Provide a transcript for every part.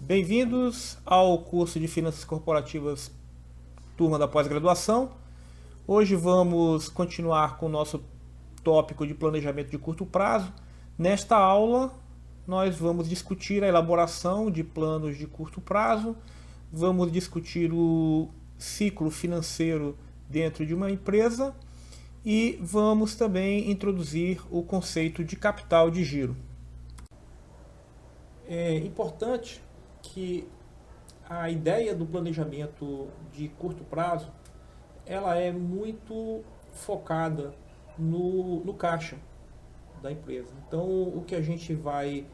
Bem-vindos ao curso de Finanças Corporativas, turma da pós-graduação. Hoje vamos continuar com o nosso tópico de planejamento de curto prazo. Nesta aula, nós vamos discutir a elaboração de planos de curto prazo, vamos discutir o ciclo financeiro dentro de uma empresa e vamos também introduzir o conceito de capital de giro. É importante que a ideia do planejamento de curto prazo ela é muito focada no caixa da empresa. Então, o que a gente vai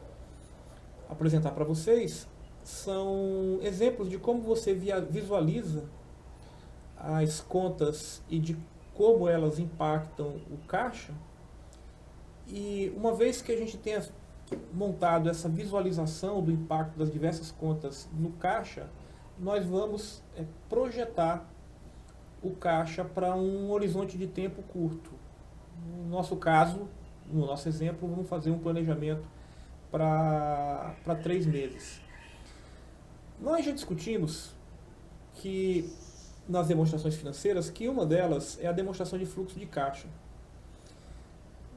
apresentar para vocês são exemplos de como você visualiza as contas e de como elas impactam o caixa. E uma vez que a gente tenha montado essa visualização do impacto das diversas contas no caixa, nós vamos projetar o caixa para um horizonte de tempo curto. No nosso caso, no nosso exemplo, vamos fazer um planejamento para 3 meses. Nós já discutimos que nas demonstrações financeiras que uma delas é a demonstração de fluxo de caixa.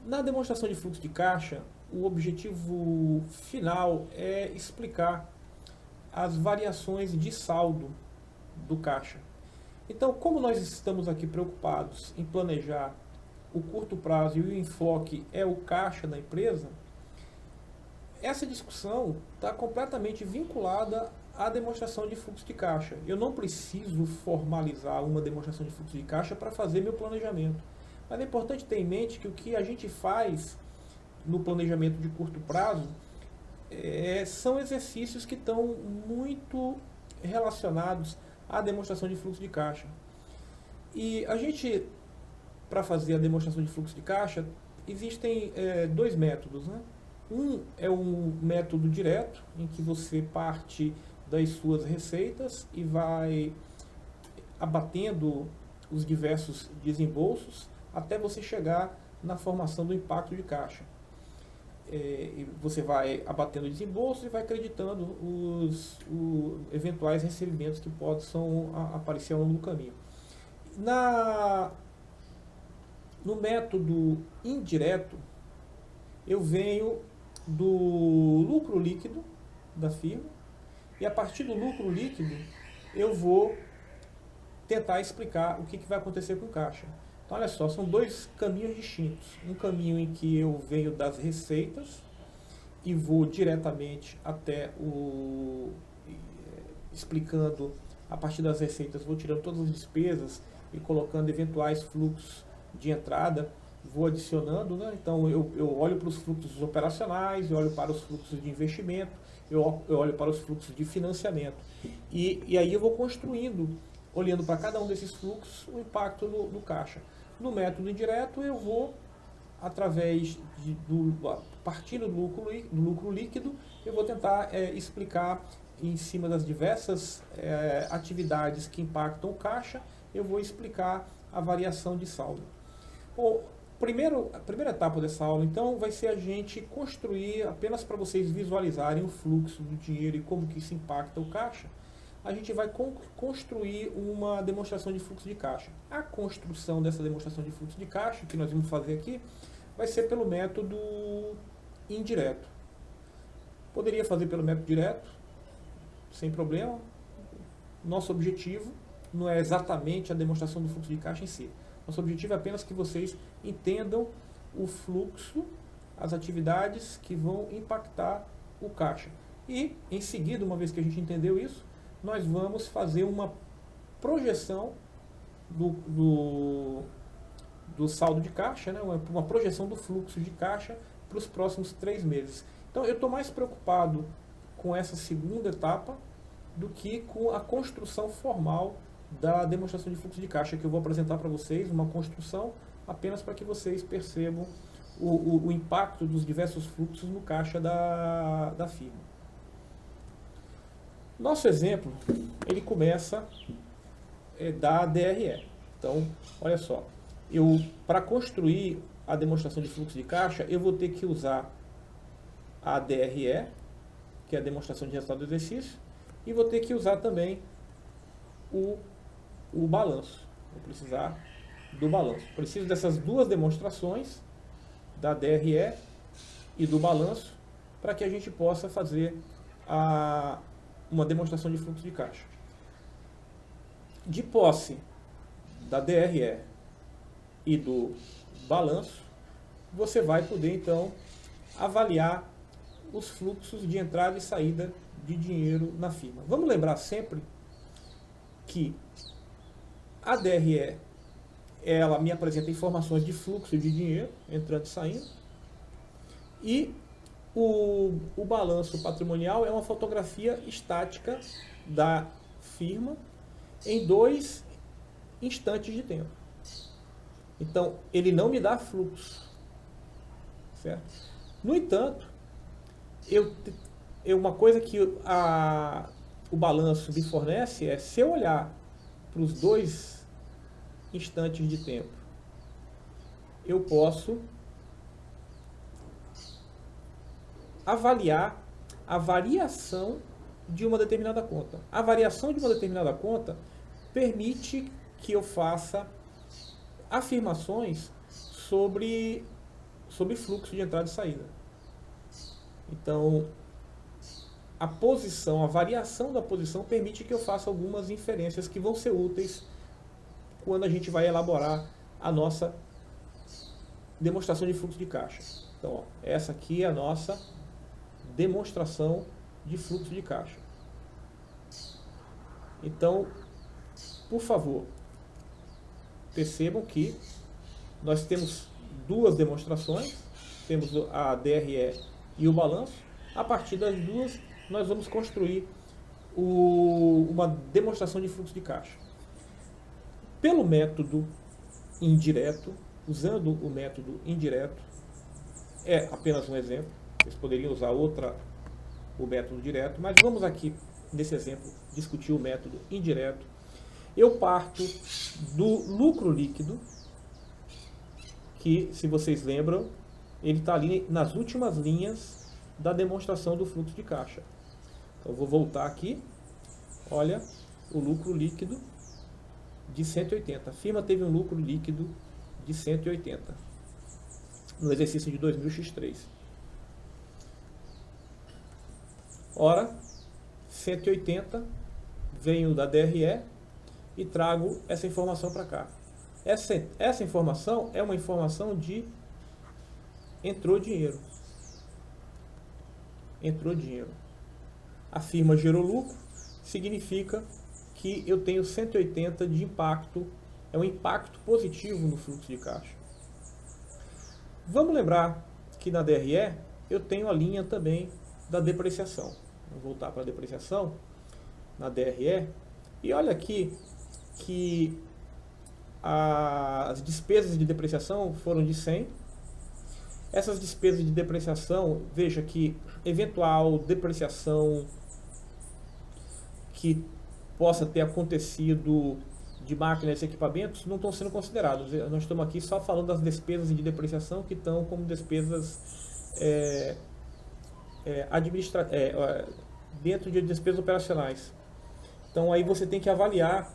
Na demonstração de fluxo de caixa, o objetivo final é explicar as variações de saldo do caixa. Então, como nós estamos aqui preocupados em planejar o curto prazo e o enfoque é o caixa da empresa, essa discussão está completamente vinculada à demonstração de fluxo de caixa. Eu não preciso formalizar uma demonstração de fluxo de caixa para fazer meu planejamento. Mas é importante ter em mente que o que a gente faz no planejamento de curto prazo são exercícios que estão muito relacionados à demonstração de fluxo de caixa. E a gente, para fazer a demonstração de fluxo de caixa, existem 2 métodos, né? Um é um método direto, em que você parte das suas receitas e vai abatendo os diversos desembolsos até você chegar na formação do impacto de caixa. Você vai abatendo o desembolso e vai acreditando os eventuais recebimentos que possam aparecer ao longo do caminho. No método indireto, eu venho do lucro líquido da firma e a partir do lucro líquido eu vou tentar explicar o que vai acontecer com o caixa. Então, olha só, são 2 caminhos distintos. Um caminho em que eu venho das receitas e vou diretamente até explicando a partir das receitas, vou tirando todas as despesas e colocando eventuais fluxos de entrada, vou adicionando, né? Então eu olho para os fluxos operacionais, eu olho para os fluxos de investimento, eu olho para os fluxos de financiamento. E aí eu vou construindo, olhando para cada um desses fluxos, o impacto no caixa. No método indireto, eu vou, partindo do lucro líquido, eu vou tentar explicar em cima das diversas atividades que impactam o caixa, eu vou explicar a variação de saldo. Bom, a primeira etapa dessa aula, então, vai ser a gente construir, apenas para vocês visualizarem o fluxo do dinheiro e como que isso impacta o caixa, a gente vai construir uma demonstração de fluxo de caixa. A construção dessa demonstração de fluxo de caixa, que nós vamos fazer aqui, vai ser pelo método indireto. Poderia fazer pelo método direto, sem problema. Nosso objetivo não é exatamente a demonstração do fluxo de caixa em si. Nosso objetivo é apenas que vocês entendam o fluxo, as atividades que vão impactar o caixa. E, em seguida, uma vez que a gente entendeu isso, nós vamos fazer uma projeção do saldo de caixa, né? Uma projeção do fluxo de caixa para os próximos 3 meses. Então, eu estou mais preocupado com essa segunda etapa do que com a construção formal da demonstração de fluxo de caixa, que eu vou apresentar para vocês, uma construção apenas para que vocês percebam o impacto dos diversos fluxos no caixa da firma. Nosso exemplo, ele começa da DRE. Então, olha só, para construir a demonstração de fluxo de caixa, eu vou ter que usar a DRE, que é a demonstração de resultado do exercício, e vou ter que usar também o balanço. Vou precisar do balanço. Preciso dessas duas demonstrações, da DRE e do balanço, para que a gente possa fazer uma demonstração de fluxo de caixa. De posse da DRE e do balanço, você vai poder então avaliar os fluxos de entrada e saída de dinheiro na firma. Vamos lembrar sempre que a DRE, ela me apresenta informações de fluxo de dinheiro entrando e saindo, e o balanço patrimonial é uma fotografia estática da firma em 2 instantes de tempo. Então, ele não me dá fluxo, certo? No entanto, uma coisa que o balanço me fornece é, se eu olhar para os 2 instantes de tempo, eu posso avaliar a variação de uma determinada conta. A variação de uma determinada conta permite que eu faça afirmações sobre fluxo de entrada e saída. Então, a variação da posição permite que eu faça algumas inferências que vão ser úteis quando a gente vai elaborar a nossa demonstração de fluxo de caixa. Então, ó, essa aqui é a nossa demonstração de fluxo de caixa. Então, por favor, percebam que nós temos 2 demonstrações, temos a DRE e o balanço. A partir das 2, nós vamos construir uma demonstração de fluxo de caixa. Pelo método indireto, usando o método indireto, é apenas um exemplo, vocês poderiam usar o método direto, mas vamos aqui, nesse exemplo, discutir o método indireto. Eu parto do lucro líquido, que, se vocês lembram, ele está ali nas últimas linhas da demonstração do fluxo de caixa. Então, eu vou voltar aqui. Olha, o lucro líquido de 180. A firma teve um lucro líquido de 180 no exercício de 2000x3. Ora, 180, venho da DRE e trago essa informação para cá. Essa informação é uma informação de entrou dinheiro. Entrou dinheiro. A firma gerou lucro, significa que eu tenho 180 de impacto, é um impacto positivo no fluxo de caixa. Vamos lembrar que na DRE eu tenho a linha também da depreciação. Vou voltar para a depreciação na DRE e olha aqui que as despesas de depreciação foram de 100. Essas despesas de depreciação, veja que eventual depreciação que possa ter acontecido de máquinas e equipamentos não estão sendo considerados. Nós estamos aqui só falando das despesas de depreciação que estão como despesas dentro de despesas operacionais. Então aí você tem que avaliar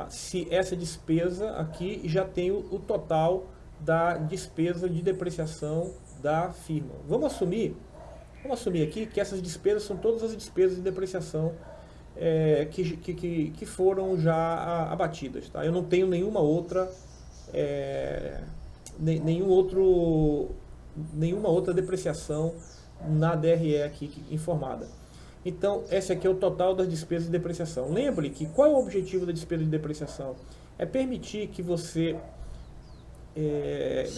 se essa despesa aqui já tem o total da despesa de depreciação da firma. Vamos assumir aqui que essas despesas são todas as despesas de depreciação que foram já abatidas. Tá? Eu não tenho nenhuma outra depreciação na DRE aqui informada. Então, esse aqui é o total das despesas de depreciação. Lembre que qual é o objetivo da despesa de depreciação? É permitir que você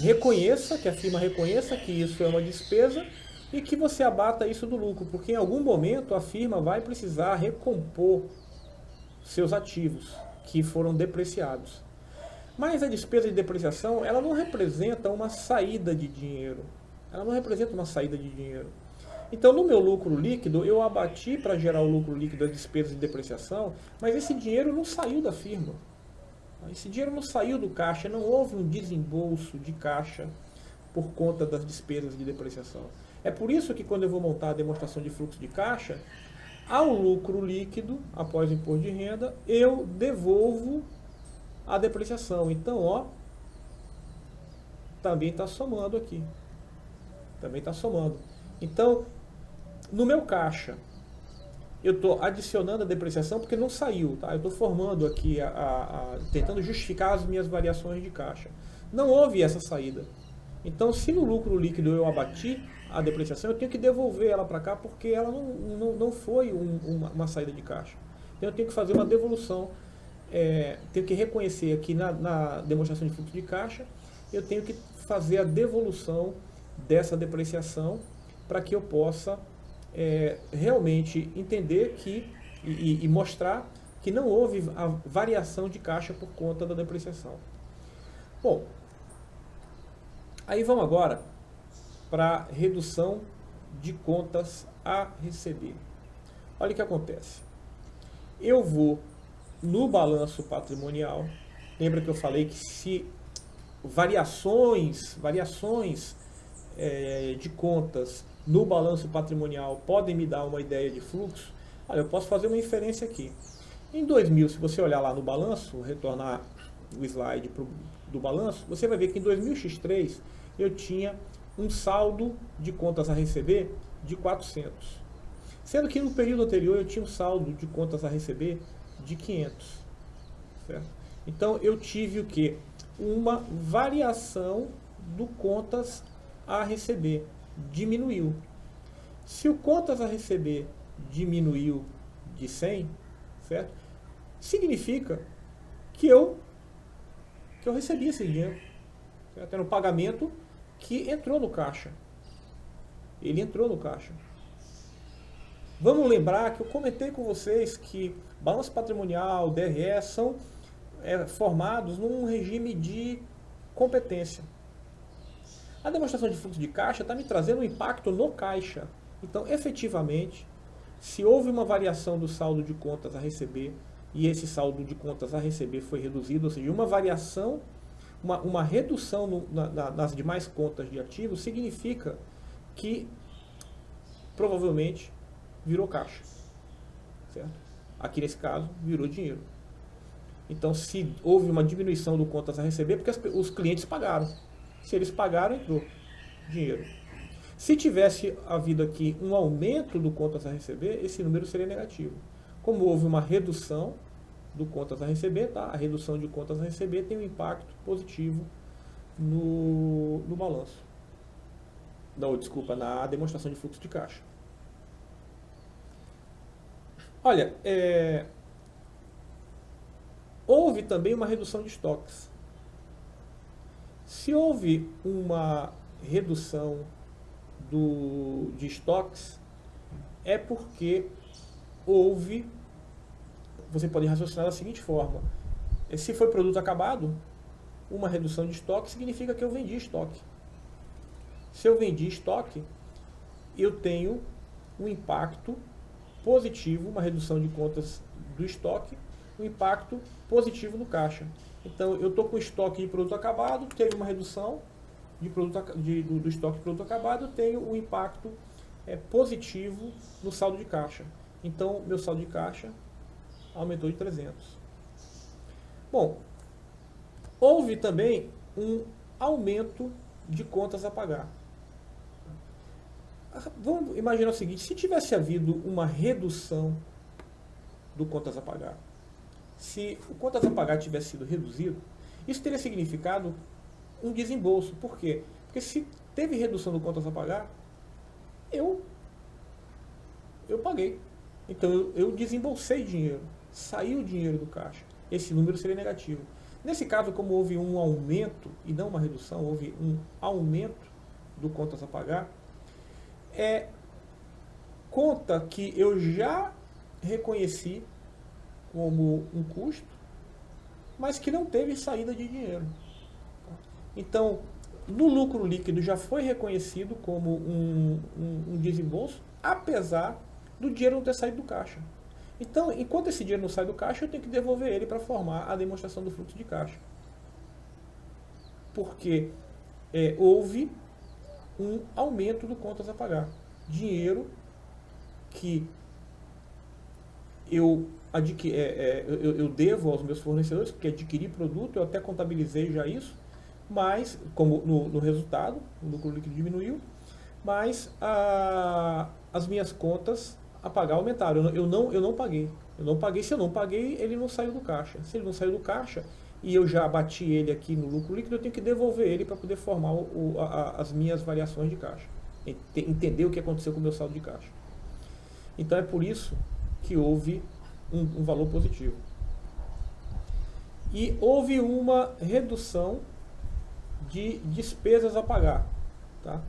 reconheça, que a firma reconheça que isso é uma despesa e que você abata isso do lucro, porque em algum momento a firma vai precisar recompor seus ativos que foram depreciados. Mas a despesa de depreciação, ela não representa uma saída de dinheiro. Ela não representa uma saída de dinheiro. Então, no meu lucro líquido, eu abati para gerar o lucro líquido das despesas de depreciação, mas esse dinheiro não saiu da firma. Esse dinheiro não saiu do caixa, não houve um desembolso de caixa por conta das despesas de depreciação. É por isso que quando eu vou montar a demonstração de fluxo de caixa, ao lucro líquido, após o imposto de renda, eu devolvo a depreciação. Então, ó, também está somando aqui. Também está somando. Então, no meu caixa, eu estou adicionando a depreciação porque não saiu, tá? Eu estou formando aqui, tentando justificar as minhas variações de caixa. Não houve essa saída. Então, se no lucro líquido eu abati a depreciação, eu tenho que devolver ela para cá porque ela não foi uma saída de caixa. Então, eu tenho que fazer uma devolução, tenho que reconhecer aqui na demonstração de fluxo de caixa, eu tenho que fazer a devolução dessa depreciação para que eu possa realmente entender e mostrar que não houve a variação de caixa por conta da depreciação. Bom, aí vamos agora para redução de contas a receber. Olha o que acontece. Eu vou no balanço patrimonial, lembra que eu falei que se variações de contas no balanço patrimonial podem me dar uma ideia de fluxo, olha, eu posso fazer uma inferência aqui. Em 2000, se você olhar lá no balanço, retornar o slide do balanço, você vai ver que em 2000x3 eu tinha um saldo de contas a receber de 400. Sendo que no período anterior eu tinha um saldo de contas a receber de 500. Certo? Então eu tive o quê? Uma variação do contas a receber. Diminuiu. Se o contas a receber diminuiu de 100, certo? Significa que eu recebi esse dinheiro. Certo? Era um pagamento que entrou no caixa. Ele entrou no caixa. Vamos lembrar que eu comentei com vocês que balanço patrimonial, DRE, são formados num regime de competência. A demonstração de fluxo de caixa está me trazendo um impacto no caixa. Então, efetivamente, se houve uma variação do saldo de contas a receber, e esse saldo de contas a receber foi reduzido, ou seja, uma variação, uma redução nas demais contas de ativos, significa que provavelmente virou caixa. Certo? Aqui nesse caso, virou dinheiro. Então, se houve uma diminuição do contas a receber, porque os clientes pagaram. Se eles pagaram, entrou dinheiro. Se tivesse havido aqui um aumento do contas a receber, esse número seria negativo. Como houve uma redução do contas a receber, tá? A redução de contas a receber tem um impacto positivo no balanço. Não, desculpa, na demonstração de fluxo de caixa. Olha, houve também uma redução de estoques. Se houve uma redução de estoques, é porque houve, você pode raciocinar da seguinte forma: se foi produto acabado, uma redução de estoque significa que eu vendi estoque. Se eu vendi estoque, eu tenho um impacto positivo, uma redução de contas do estoque, um impacto positivo no caixa. Então, eu estou com estoque de produto acabado, teve uma redução do estoque de produto acabado, eu tenho um impacto positivo no saldo de caixa. Então, meu saldo de caixa aumentou de 300. Bom, houve também um aumento de contas a pagar. Vamos imaginar o seguinte: se tivesse havido uma redução do contas a pagar, se o contas a pagar tivesse sido reduzido, isso teria significado um desembolso. Por quê? Porque se teve redução do contas a pagar, eu paguei. Então eu desembolsei dinheiro, saiu dinheiro do caixa. Esse número seria negativo. Nesse caso, como houve um aumento e não uma redução, houve um aumento do contas a pagar, conta que eu já reconheci como um custo, mas que não teve saída de dinheiro. Então, no lucro líquido já foi reconhecido como um desembolso, apesar do dinheiro não ter saído do caixa. Então, enquanto esse dinheiro não sai do caixa, eu tenho que devolver ele para formar a demonstração do fluxo de caixa. Porque houve um aumento do contas a pagar. Dinheiro que eu devo aos meus fornecedores, porque adquiri produto, eu até contabilizei já isso, mas, como no resultado, o lucro líquido diminuiu, mas as minhas contas a pagar aumentaram. Eu não paguei. Eu não paguei. Se eu não paguei, ele não saiu do caixa. Se ele não saiu do caixa e eu já bati ele aqui no lucro líquido, eu tenho que devolver ele para poder formar as minhas variações de caixa. Entender o que aconteceu com o meu saldo de caixa. Então é por isso que houve um valor positivo. E houve uma redução de despesas a pagar. Tá?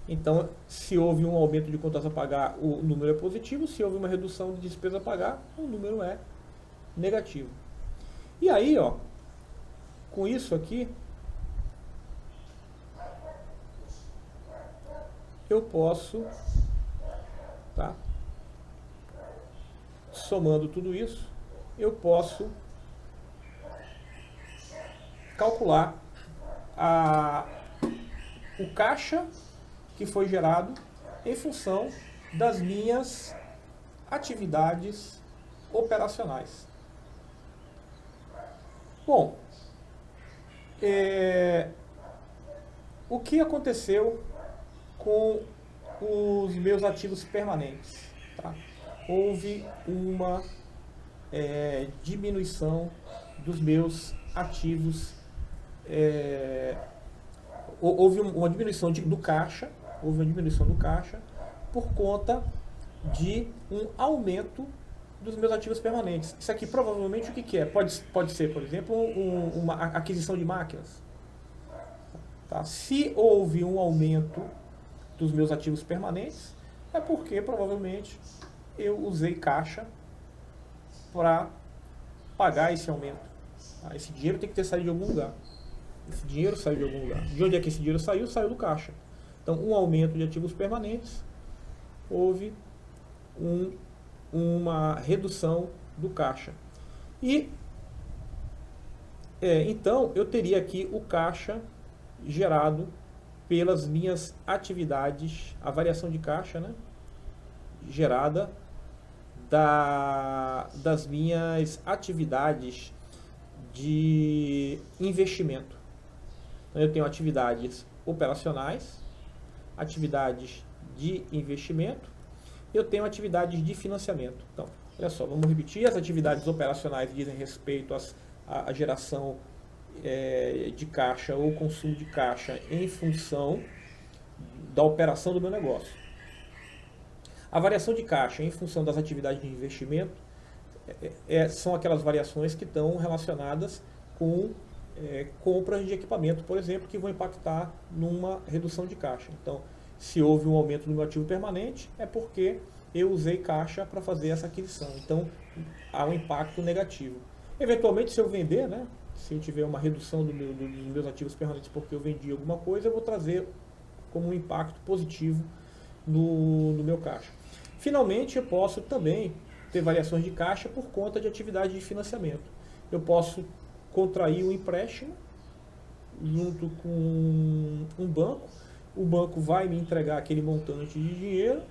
Então, se houve um aumento de contas a pagar, o número é positivo. Se houve uma redução de despesa a pagar, o número é negativo. E aí, ó, com isso aqui, eu posso, tá? Somando tudo isso, eu posso calcular o caixa que foi gerado em função das minhas atividades operacionais. Bom, o que aconteceu com os meus ativos permanentes? Tá? Houve uma diminuição dos meus ativos, houve uma diminuição do caixa, por conta de um aumento dos meus ativos permanentes. Isso aqui provavelmente o que é? Pode ser, por exemplo, uma aquisição de máquinas. Tá? Se houve um aumento dos meus ativos permanentes, é porque provavelmente eu usei caixa para pagar esse aumento. Tá? Esse dinheiro tem que ter saído de algum lugar. Esse dinheiro saiu de algum lugar. De onde é que esse dinheiro saiu? Saiu do caixa. Então, um aumento de ativos permanentes, houve uma redução do caixa. E, então, eu teria aqui o caixa gerado pelas minhas atividades, a variação de caixa, né, gerada das minhas atividades de investimento. Então, eu tenho atividades operacionais, atividades de investimento, eu tenho atividades de financiamento. Então, olha só, vamos repetir. As atividades operacionais dizem respeito à geração de caixa ou consumo de caixa em função da operação do meu negócio. A variação de caixa em função das atividades de investimento são aquelas variações que estão relacionadas com compras de equipamento, por exemplo, que vão impactar numa redução de caixa. Então, se houve um aumento do meu ativo permanente, é porque eu usei caixa para fazer essa aquisição. Então, há um impacto negativo. Eventualmente, se eu vender, né, se eu tiver uma redução dos meus ativos permanentes porque eu vendi alguma coisa, eu vou trazer como um impacto positivo no meu caixa. Finalmente, eu posso também ter variações de caixa por conta de atividade de financiamento. Eu posso contrair um empréstimo junto com um banco, o banco vai me entregar aquele montante de dinheiro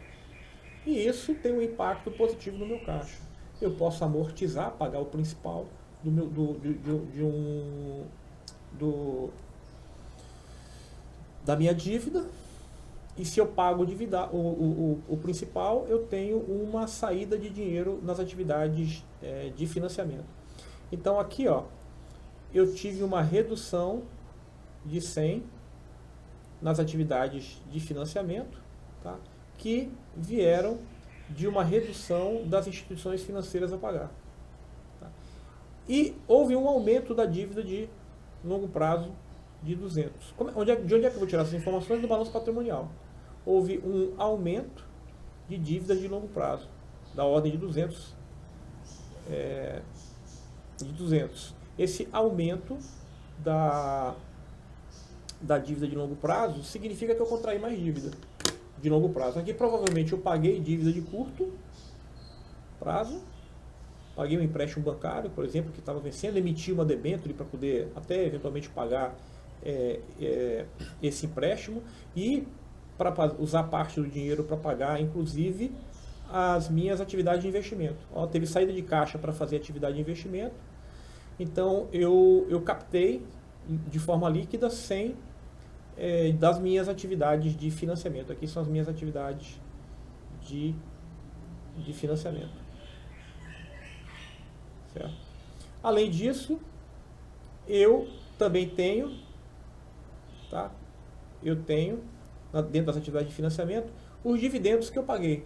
e isso tem um impacto positivo no meu caixa. Eu posso amortizar, pagar o principal da minha dívida, e se eu pago o principal, eu tenho uma saída de dinheiro nas atividades de financiamento. Então aqui, ó, eu tive uma redução de 100 nas atividades de financiamento, tá? Que vieram de uma redução das instituições financeiras a pagar. Tá? E houve um aumento da dívida de longo prazo de 200. De onde é que eu vou tirar essas informações? Do balanço patrimonial. Houve um aumento de dívidas de longo prazo, da ordem de 200. esse aumento da dívida de longo prazo significa que eu contraí mais dívida de longo prazo. Aqui provavelmente eu paguei dívida de curto prazo, paguei um empréstimo bancário, por exemplo, que estava vencendo, emiti uma debênture para poder até eventualmente pagar esse empréstimo, e para usar parte do dinheiro para pagar, inclusive, as minhas atividades de investimento. Ó, teve saída de caixa para fazer atividade de investimento, então eu captei de forma líquida 100 das minhas atividades de financiamento. Aqui são as minhas atividades de financiamento. Certo? Além disso, eu também tenho, tá? Eu tenho, dentro das atividades de financiamento, os dividendos que eu paguei.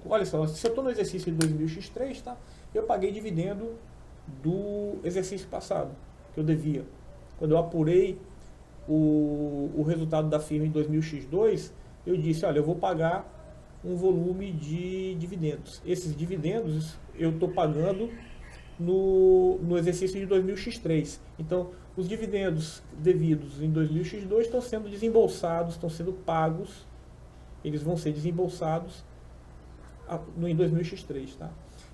Olha só, se eu estou no exercício de 2000x3, tá? Eu paguei dividendo do exercício passado, que eu devia. Quando eu apurei o resultado da firma em 2000x2, eu disse, olha, eu vou pagar um volume de dividendos. Esses dividendos eu estou pagando no exercício de 2000x3. Então, os dividendos devidos em 2000x2 estão sendo desembolsados, estão sendo pagos, eles vão ser desembolsados em 2000x3. Tá?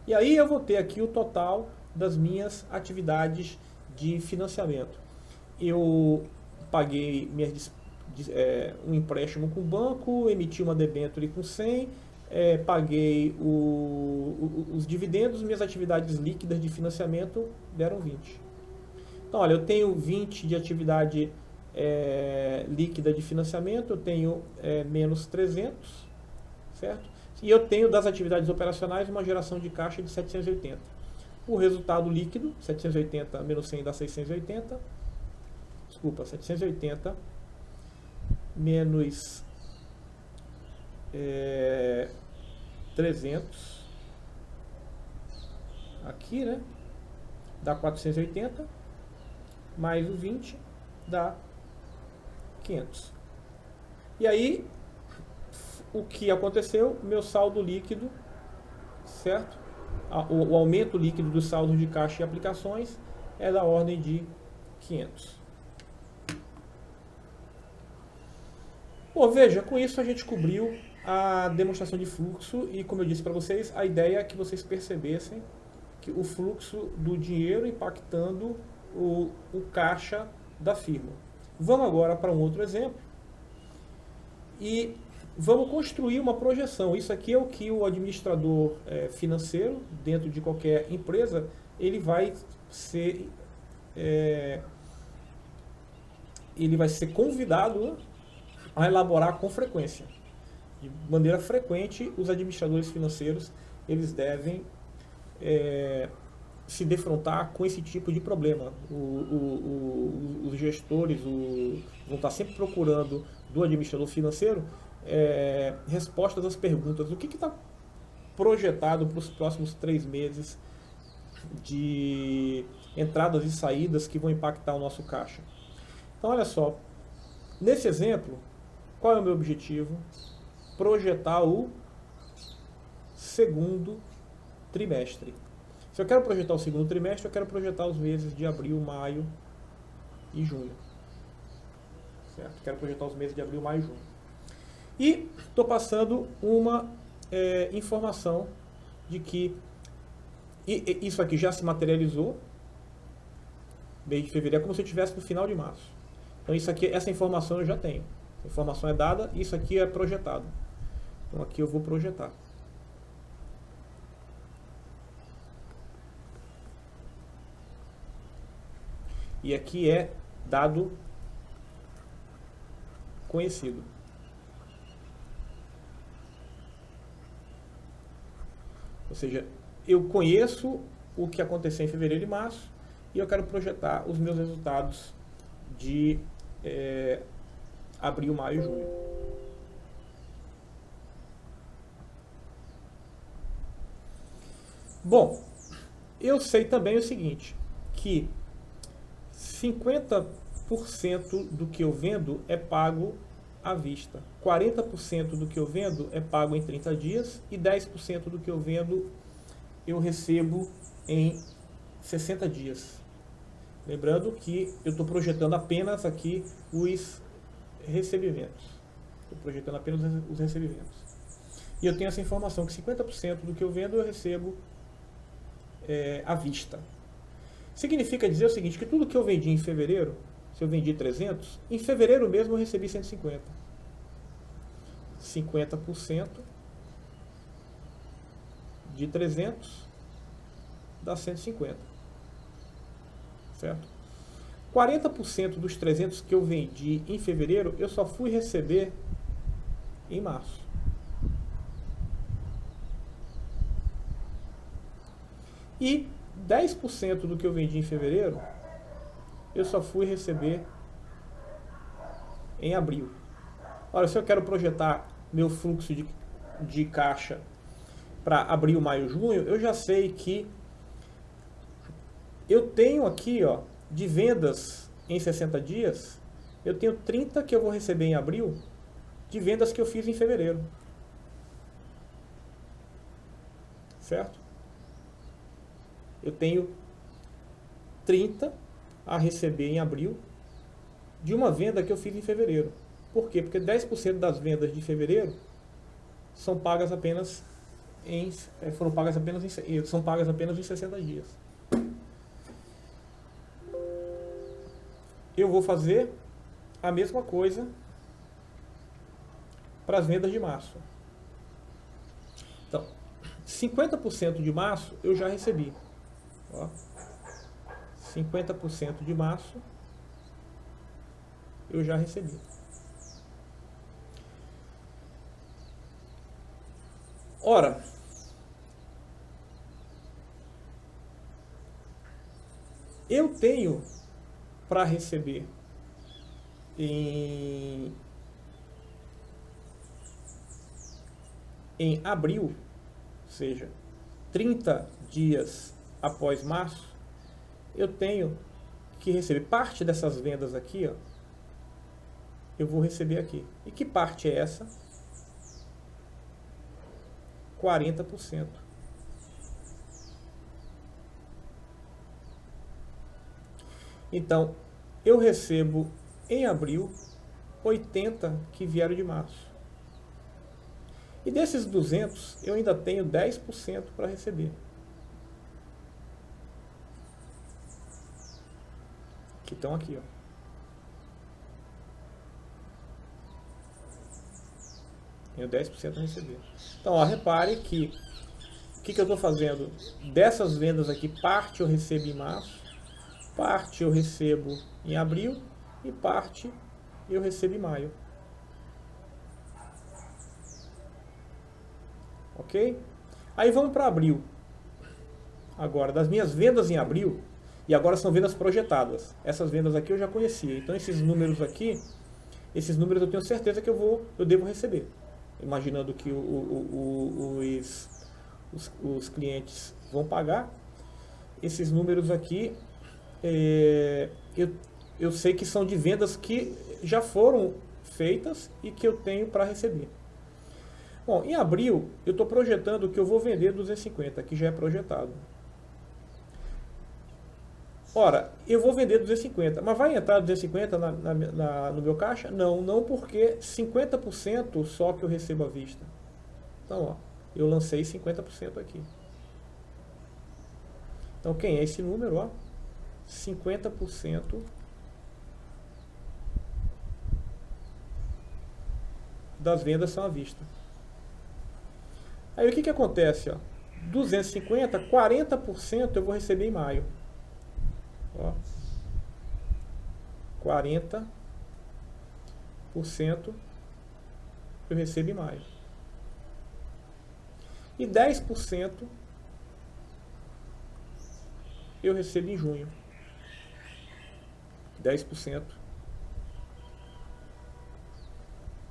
E aí eu vou ter aqui o total das minhas atividades de financiamento. Eu paguei um empréstimo com o banco, emiti uma debênture com 100, paguei os dividendos, minhas atividades líquidas de financiamento deram 20. Então, olha, eu tenho 20 de atividade líquida de financiamento, eu tenho menos 300, certo? E eu tenho das atividades operacionais uma geração de caixa de 780. O resultado líquido, 780 menos 100 dá 680. Desculpa, 780 menos 300 aqui, né? Dá 480 mais o 20 dá 500. E aí, o que aconteceu? Meu saldo líquido, certo? O aumento líquido do saldo de caixa e aplicações é da ordem de 500. Bom, veja, com isso a gente cobriu a demonstração de fluxo e, como eu disse para vocês, a ideia é que vocês percebessem que o fluxo do dinheiro impactando o caixa da firma. Vamos agora para um outro exemplo e vamos construir uma projeção. Isso aqui é o que o administrador financeiro, dentro de qualquer empresa, ele vai ser convidado, né, a elaborar com frequência. De maneira frequente, os administradores financeiros eles devem se defrontar com esse tipo de problema. Os gestores vão estar sempre procurando do administrador financeiro respostas às perguntas. O que está projetado para os próximos 3 meses de entradas e saídas que vão impactar o nosso caixa? Então, olha só, nesse exemplo, qual é o meu objetivo? Projetar o segundo trimestre. Se eu quero projetar o segundo trimestre, eu quero projetar os meses de abril, maio e junho. Certo? Quero projetar os meses de abril, maio e junho. E estou passando uma informação de que isso aqui já se materializou, mês de fevereiro, é como se eu estivesse no final de março. Então essa informação eu já tenho. A informação é dada, isso aqui é projetado. Então aqui eu vou projetar. E aqui é dado conhecido. Ou seja, eu conheço o que aconteceu em fevereiro e março e eu quero projetar os meus resultados de abril, maio e junho. Bom, eu sei também o seguinte, que 50% do que eu vendo é pago à vista, 40% do que eu vendo é pago em 30 dias e 10% do que eu vendo eu recebo em 60 dias. Lembrando que eu estou projetando apenas aqui os recebimentos. Estou projetando apenas os recebimentos. E eu tenho essa informação que 50% do que eu vendo eu recebo à vista. Significa dizer o seguinte, que tudo que eu vendi em fevereiro, se eu vendi 300, em fevereiro mesmo eu recebi 150. 50% de 300 dá 150. Certo? 40% dos 300 que eu vendi em fevereiro, eu só fui receber em março. E 10% do que eu vendi em fevereiro, eu só fui receber em abril. Olha, se eu quero projetar meu fluxo de caixa para abril, maio, junho, eu já sei que eu tenho aqui, ó, de vendas em 60 dias, eu tenho 30 que eu vou receber em abril, de vendas que eu fiz em fevereiro. Certo? Eu tenho 30 a receber em abril de uma venda que eu fiz em fevereiro. Por quê? Porque 10% das vendas de fevereiro são pagas apenas são pagas apenas em 60 dias. Eu vou fazer a mesma coisa para as vendas de março. Então, 50% de março eu já recebi. Ó, 50% de março eu já recebi. Ora, eu tenho para receber em abril, ou seja, 30 dias após março, eu tenho que receber parte dessas vendas aqui, ó, eu vou receber aqui. E que parte é essa? 40%. Então, eu recebo em abril 80 que vieram de março. E desses 200, eu ainda tenho 10% para receber. Que estão aqui, ó. Tenho 10% a receber. Então, ó, repare que o que eu estou fazendo? Dessas vendas aqui, parte eu recebo em março, parte eu recebo em abril e parte eu recebo em maio. Ok? Aí vamos para abril. Agora, das minhas vendas em abril, e agora são vendas projetadas. Essas vendas aqui eu já conhecia. Então esses números aqui, esses números eu tenho certeza que eu devo receber. Imaginando que os clientes vão pagar. Esses números aqui, eu sei que são de vendas que já foram feitas e que eu tenho para receber. Bom, em abril, eu estou projetando que eu vou vender 250, que já é projetado. Ora, eu vou vender 250, mas vai entrar 250 no meu caixa? Não porque 50% só que eu recebo à vista. Então, ó, eu lancei 50% aqui. Então, quem é esse número? Ó? 50% das vendas são à vista. Aí o que acontece? Ó? 250, 40% eu vou receber em maio. Ó, 40% eu recebo em maio. E 10% eu recebo em junho. 10%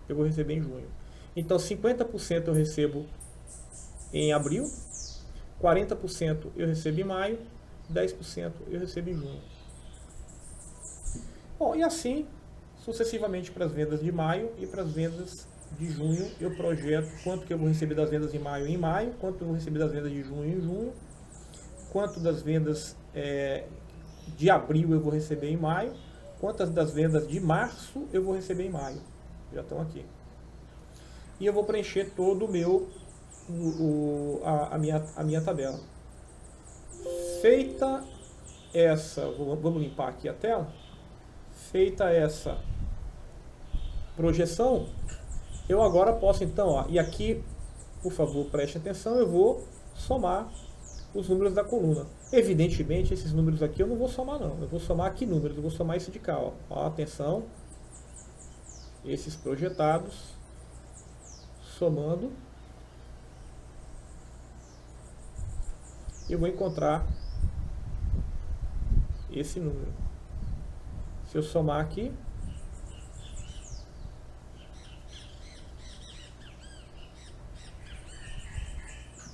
eu vou receber em junho. Então 50% eu recebo em abril, 40% eu recebo em maio, 10% eu recebo em junho. Bom, e assim sucessivamente para as vendas de maio e para as vendas de junho. Eu projeto quanto que eu vou receber das vendas em maio, quanto eu vou receber das vendas de junho em junho, quanto das vendas de abril eu vou receber em maio, quantas das vendas de março eu vou receber em maio. Já estão aqui. E eu vou preencher todo o meu, a minha tabela. Feita essa, vamos limpar aqui a tela. Feita essa projeção, eu agora posso então, ó, e aqui, por favor, preste atenção, eu vou somar os números da coluna. Evidentemente, esses números aqui eu não vou somar não, eu vou somar aqui números, eu vou somar esse de cá, ó. Ó, atenção, esses projetados, somando, eu vou encontrar esse número. Se eu somar aqui,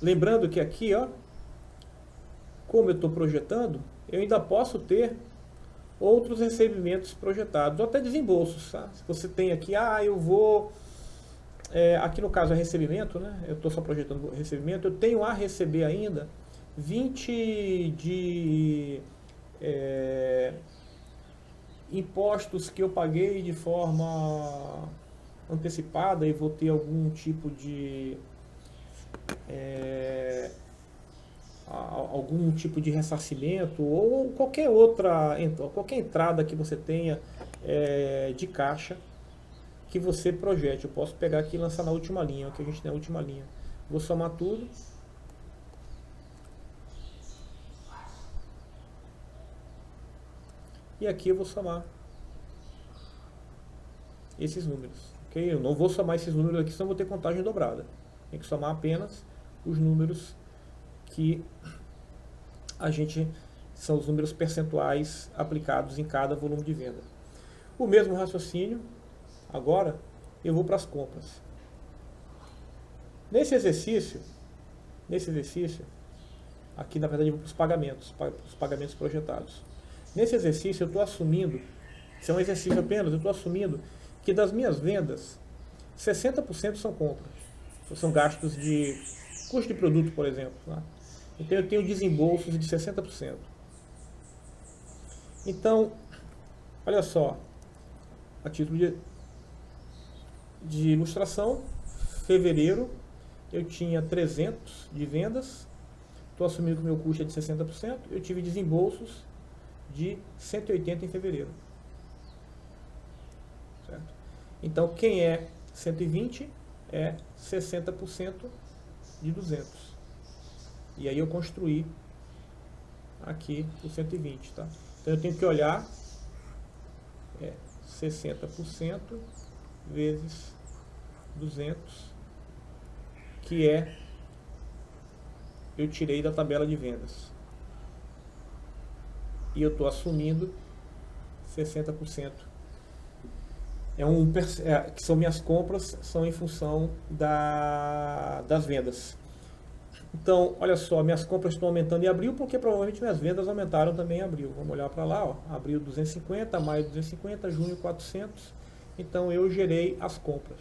lembrando que aqui, ó, como eu estou projetando, eu ainda posso ter outros recebimentos projetados, ou até desembolsos. Tá? Se você tem aqui, eu vou... aqui no caso é recebimento, né? Eu estou só projetando recebimento, eu tenho a receber ainda 20 de impostos que eu paguei de forma antecipada e vou ter algum tipo de ressarcimento ou qualquer entrada que você tenha de caixa que você projete. Eu posso pegar aqui e lançar na última linha, que a gente tem na última linha. Vou somar tudo. E aqui eu vou somar esses números. Okay? Eu não vou somar esses números aqui, senão eu vou ter contagem dobrada. Tem que somar apenas os números que são os números percentuais aplicados em cada volume de venda. O mesmo raciocínio, agora eu vou para as compras. Nesse exercício, aqui na verdade eu vou para os pagamentos projetados. Nesse exercício eu estou assumindo, isso é um exercício apenas, eu estou assumindo que das minhas vendas, 60% são compras. São gastos de custo de produto, por exemplo. Tá? Então eu tenho desembolsos de 60%. Então, olha só, a título de ilustração, fevereiro eu tinha 300 de vendas, estou assumindo que o meu custo é de 60%, eu tive desembolsos de 180 em fevereiro. Certo? Então, quem é 120 é 60% de 200. E aí eu construí aqui o 120. Tá? Então eu tenho que olhar 60% vezes 200, que eu tirei da tabela de vendas. E eu estou assumindo 60%. Que são minhas compras, são em função das vendas. Então, olha só, minhas compras estão aumentando em abril, porque provavelmente minhas vendas aumentaram também em abril. Vamos olhar para lá, ó, abril 250, maio 250, junho 400. Então, eu gerei as compras.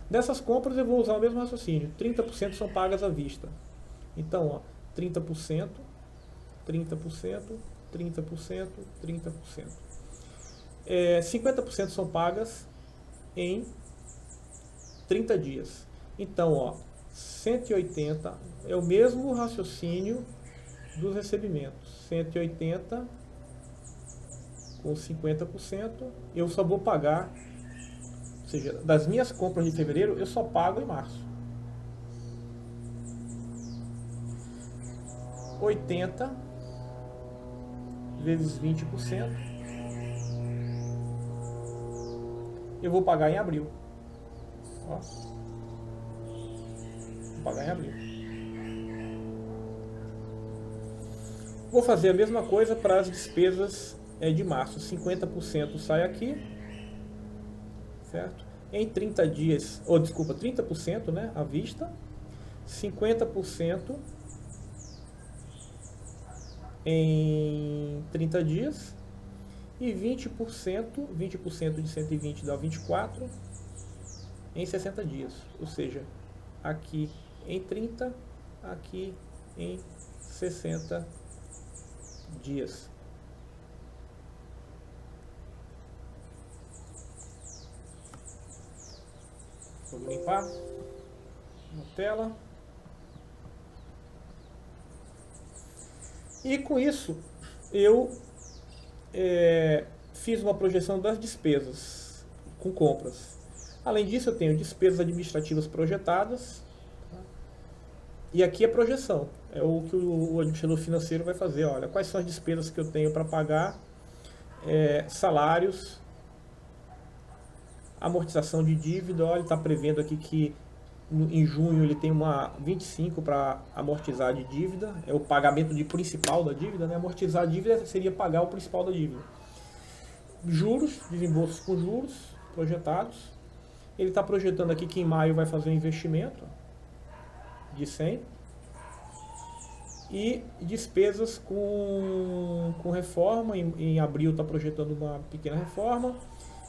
Dessas compras, eu vou usar o mesmo raciocínio. 30% são pagas à vista. Então, ó, 30%, 30%, 30%, 30%. 50% são pagas em 30 dias. Então, ó, 180 é o mesmo raciocínio dos recebimentos. 180 com 50%, eu só vou pagar, ou seja, das minhas compras de fevereiro, eu só pago em março. 80 vezes 20%, eu vou pagar em abril. Ó. Vou pagar em abril. Vou fazer a mesma coisa para as despesas de março. 50% sai aqui, certo? Em 30 dias, 30%, né, à vista, 50% em 30 dias e 20% de 120 dá 24 em 60 dias. Ou seja, aqui em 30, aqui em 60 dias. Vamos limpar a tela. E com isso, eu fiz uma projeção das despesas com compras. Além disso, eu tenho despesas administrativas projetadas. Tá? E aqui a projeção. É o que o administrador financeiro vai fazer. Olha, quais são as despesas que eu tenho para pagar, salários, amortização de dívida. Olha, ele está prevendo aqui que em junho ele tem uma 25 para amortizar de dívida. É o pagamento de principal da dívida, né? Amortizar a dívida seria pagar o principal da dívida. Juros, desembolsos com juros projetados. Ele está projetando aqui que em maio vai fazer um investimento de 100. E despesas com reforma. Em abril está projetando uma pequena reforma.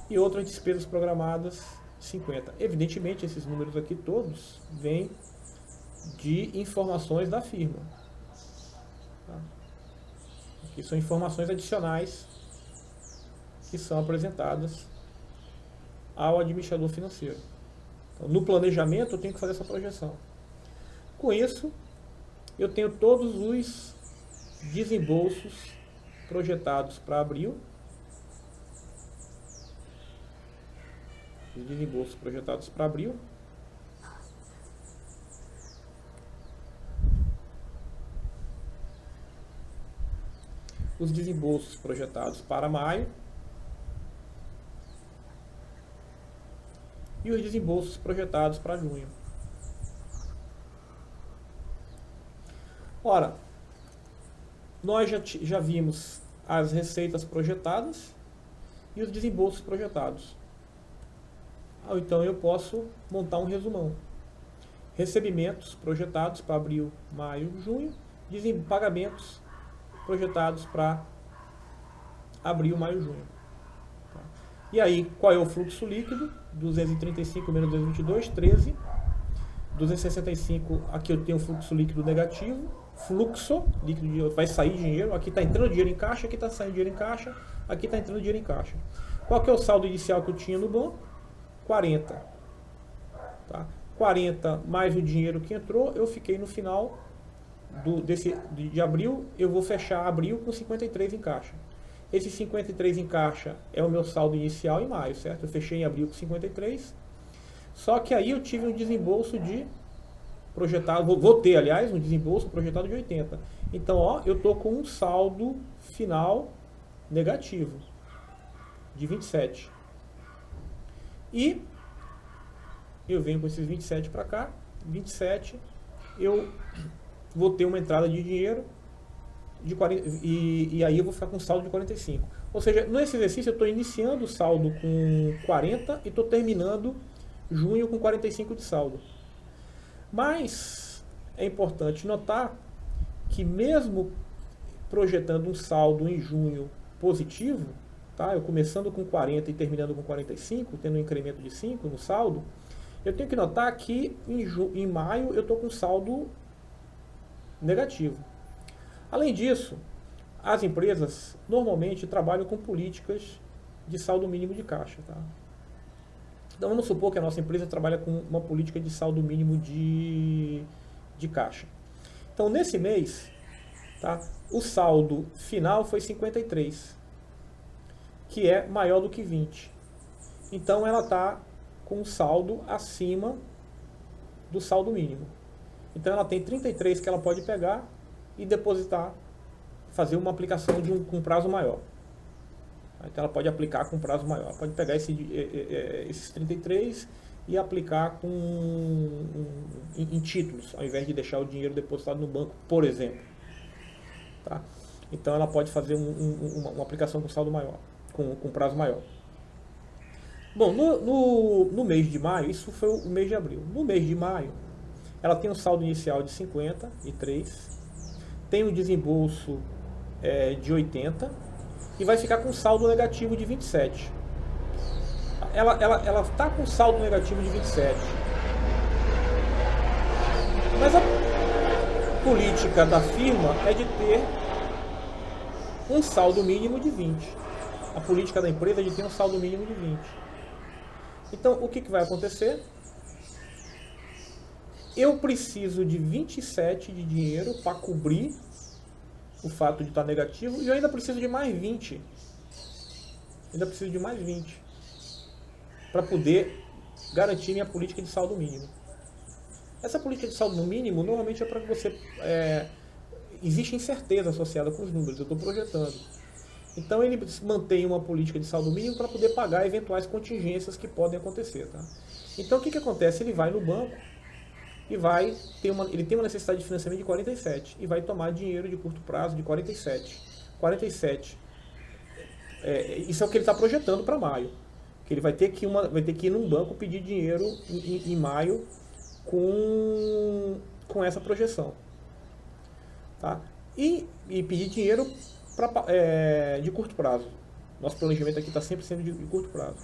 E outras despesas programadas 50. Evidentemente, esses números aqui todos vêm de informações da firma. Tá? Aqui são informações adicionais que são apresentadas ao administrador financeiro. Então, no planejamento, eu tenho que fazer essa projeção. Com isso, eu tenho todos os desembolsos projetados para abril. Os desembolsos projetados para abril. Os desembolsos projetados para maio. E os desembolsos projetados para junho. Ora, nós já vimos as receitas projetadas e os desembolsos projetados. Então eu posso montar um resumão. Recebimentos projetados para abril, maio, junho. Pagamentos projetados para abril, maio, junho. Tá? E aí, qual é o fluxo líquido? 235 menos 222, 13. 265, aqui eu tenho um fluxo líquido negativo. Fluxo líquido, vai sair dinheiro. Aqui está entrando dinheiro em caixa, aqui está saindo dinheiro em caixa, aqui está entrando dinheiro em caixa. Qual que é o saldo inicial que eu tinha no banco? 40. Tá? 40 mais o dinheiro que entrou, eu fiquei no final de abril, eu vou fechar abril com 53 em caixa. Esse 53 em caixa é o meu saldo inicial em maio, certo? Eu fechei em abril com 53. Só que aí eu tive um desembolso de projetado, vou ter, aliás, um desembolso projetado de 80. Então, ó, eu tô com um saldo final negativo de 27. E eu venho com esses 27 para cá, 27, eu vou ter uma entrada de dinheiro de 40, e aí eu vou ficar com um saldo de 45. Ou seja, nesse exercício eu estou iniciando o saldo com 40 e estou terminando junho com 45 de saldo. Mas é importante notar que mesmo projetando um saldo em junho positivo, tá? Eu começando com 40 e terminando com 45, tendo um incremento de 5 no saldo, eu tenho que notar que em maio eu estou com saldo negativo. Além disso, as empresas normalmente trabalham com políticas de saldo mínimo de caixa. Tá? Então vamos supor que a nossa empresa trabalha com uma política de saldo mínimo de caixa. Então nesse mês, tá, o saldo final foi 53, que é maior do que 20. Então ela está com um saldo acima do saldo mínimo. Então ela tem 33 que ela pode pegar e depositar, fazer uma aplicação com prazo maior. Então ela pode aplicar com prazo maior. Ela pode pegar esses 33 e aplicar em títulos, ao invés de deixar o dinheiro depositado no banco, por exemplo. Tá? Então ela pode fazer uma aplicação com saldo maior, com prazo maior. Bom, no mês de maio, isso foi o mês de abril. No mês de maio, ela tem um saldo inicial de 53, tem um desembolso de 80 e vai ficar com saldo negativo de 27. Ela está com saldo negativo de 27. Mas a política da firma é de ter um saldo mínimo de 20. A política da empresa é de ter um saldo mínimo de 20. Então, o que vai acontecer? eu preciso de 27 de dinheiro para cobrir o fato de estar negativo, e eu ainda preciso de mais 20. Ainda preciso de mais 20 para poder garantir minha política de saldo mínimo. Essa política de saldo mínimo normalmente é para que você... existe incerteza associada com os números, eu estou projetando. Então ele mantém uma política de saldo mínimo para poder pagar eventuais contingências que podem acontecer. Tá? Então o que acontece? Ele vai no banco e ele tem uma necessidade de financiamento de 47 e vai tomar dinheiro de curto prazo de 47. 47. Isso é o que ele está projetando para maio. Que ele vai ter que ir num banco pedir dinheiro em maio com essa projeção. Tá? E pedir dinheiro de curto prazo. Nosso planejamento aqui está sempre sendo de curto prazo.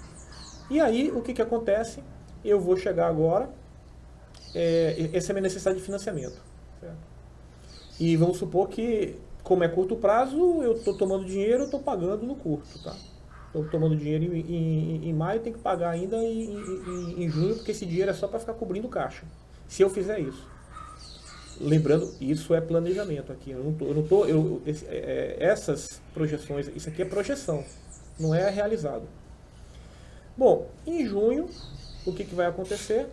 E aí, o que acontece? Eu vou chegar agora, essa é a minha necessidade de financiamento. Certo? E vamos supor que, como é curto prazo, eu estou tomando dinheiro, eu estou pagando no curto. Tá? Estou tomando dinheiro em maio, tenho que pagar ainda em junho, porque esse dinheiro é só para ficar cobrindo caixa. Se eu fizer isso. Lembrando, isso é planejamento aqui. Essas projeções, isso aqui é projeção, não é realizado. Bom, em junho, o que vai acontecer?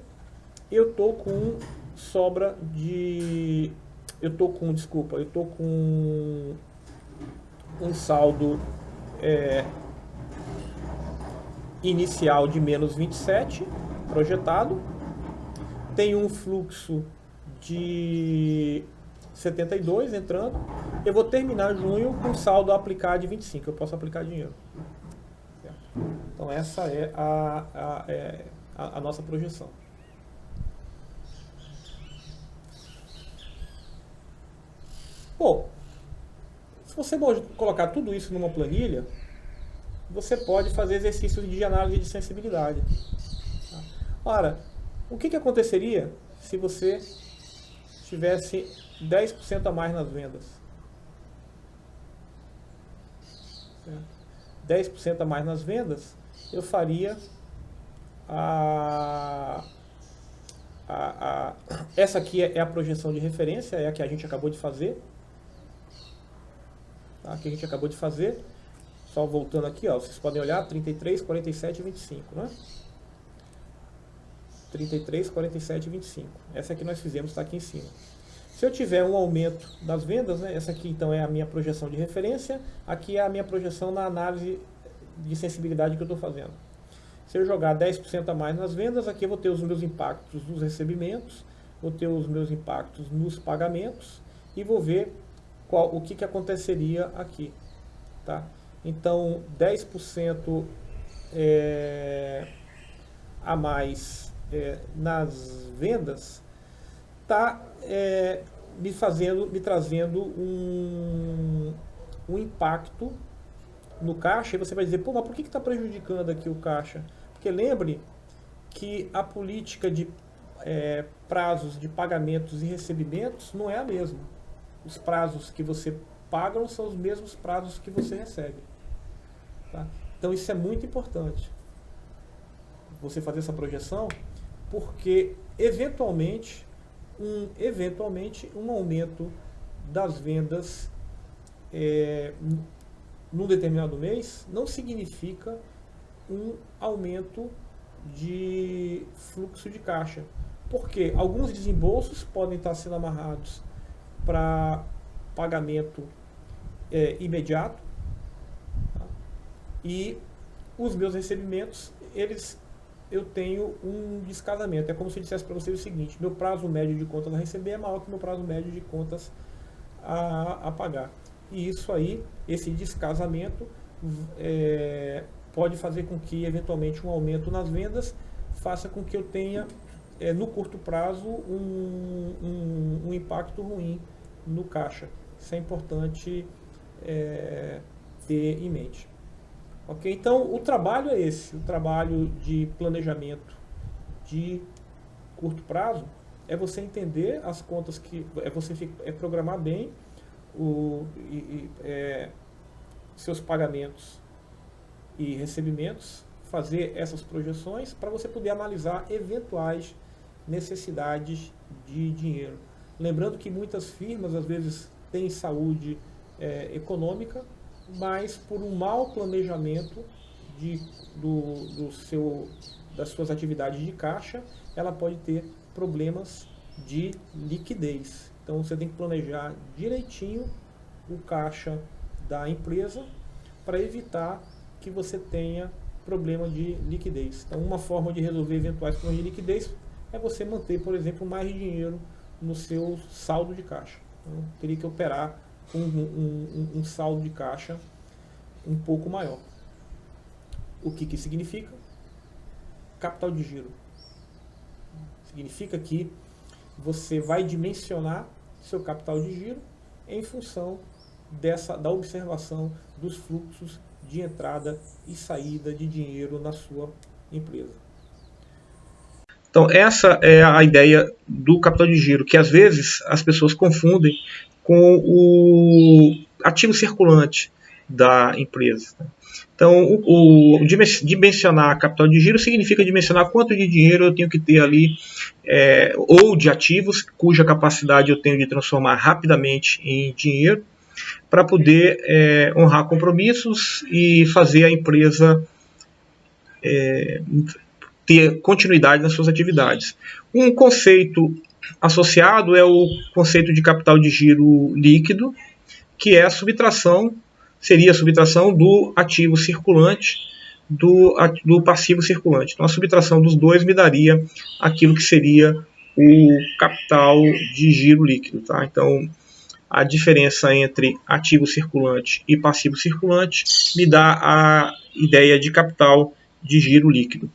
Eu estou com sobra de... Eu estou com um saldo inicial de menos 27, projetado. Tenho um fluxo de 72 entrando. Eu vou terminar junho com saldo a aplicar de 25. Eu posso aplicar dinheiro. Certo? Então essa é a nossa projeção. Bom, se você colocar tudo isso numa planilha, você pode fazer exercícios de análise de sensibilidade. Ora, o que aconteceria se você tivesse 10% a mais nas vendas? 10% a mais nas vendas, eu faria essa aqui é a projeção de referência, é a que a gente acabou de fazer. Tá? Que a gente acabou de fazer. Só voltando aqui, ó, vocês podem olhar 33, 47 e 25, né? 33, 47 e 25. Essa que nós fizemos está aqui em cima. Se eu tiver um aumento das vendas, né, essa aqui então é a minha projeção de referência, aqui é a minha projeção na análise de sensibilidade que eu estou fazendo. Se eu jogar 10% a mais nas vendas, aqui eu vou ter os meus impactos nos recebimentos, vou ter os meus impactos nos pagamentos e vou ver o que aconteceria aqui. Tá? Então, 10% a mais nas vendas está me trazendo um impacto no caixa. E você vai dizer, pô, mas por que está prejudicando aqui o caixa? Porque lembre que a política de prazos de pagamentos e recebimentos não é a mesma. Os prazos que você paga são os mesmos prazos que você recebe. Tá? Então isso é muito importante, você fazer essa projeção, porque eventualmente um aumento das vendas num determinado mês não significa um aumento de fluxo de caixa, porque alguns desembolsos podem estar sendo amarrados para pagamento imediato, tá? E os meus recebimentos, eu tenho um descasamento. É como se eu dissesse para vocês o seguinte: meu prazo médio de contas a receber é maior que o meu prazo médio de contas a pagar. E isso aí, esse descasamento pode fazer com que eventualmente um aumento nas vendas faça com que eu tenha no curto prazo um impacto ruim no caixa. Isso é importante ter em mente. Ok? Então, o trabalho é esse. O trabalho de planejamento de curto prazo é você entender as contas você programar bem seus pagamentos e recebimentos, fazer essas projeções para você poder analisar eventuais necessidades de dinheiro. Lembrando que muitas firmas, às vezes, têm saúde econômica, mas por um mau planejamento de, das suas atividades de caixa, ela pode ter problemas de liquidez. Então você tem que planejar direitinho o caixa da empresa para evitar que você tenha problema de liquidez. Então uma forma de resolver eventuais problemas de liquidez é você manter, por exemplo, mais dinheiro no seu saldo de caixa. Então, teria que operar com um saldo de caixa um pouco maior. O que significa? Capital de giro. Significa que você vai dimensionar seu capital de giro em função da observação dos fluxos de entrada e saída de dinheiro na sua empresa. Então, essa é a ideia do capital de giro, que às vezes as pessoas confundem com o ativo circulante da empresa. Então, dimensionar capital de giro significa dimensionar quanto de dinheiro eu tenho que ter ali, ou de ativos cuja capacidade eu tenho de transformar rapidamente em dinheiro, para poder honrar compromissos e fazer a empresa ter continuidade nas suas atividades. Um conceito associado é o conceito de capital de giro líquido, que é seria a subtração do ativo circulante do passivo circulante. Então a subtração dos dois me daria aquilo que seria o capital de giro líquido. Tá? Então a diferença entre ativo circulante e passivo circulante me dá a ideia de capital de giro líquido.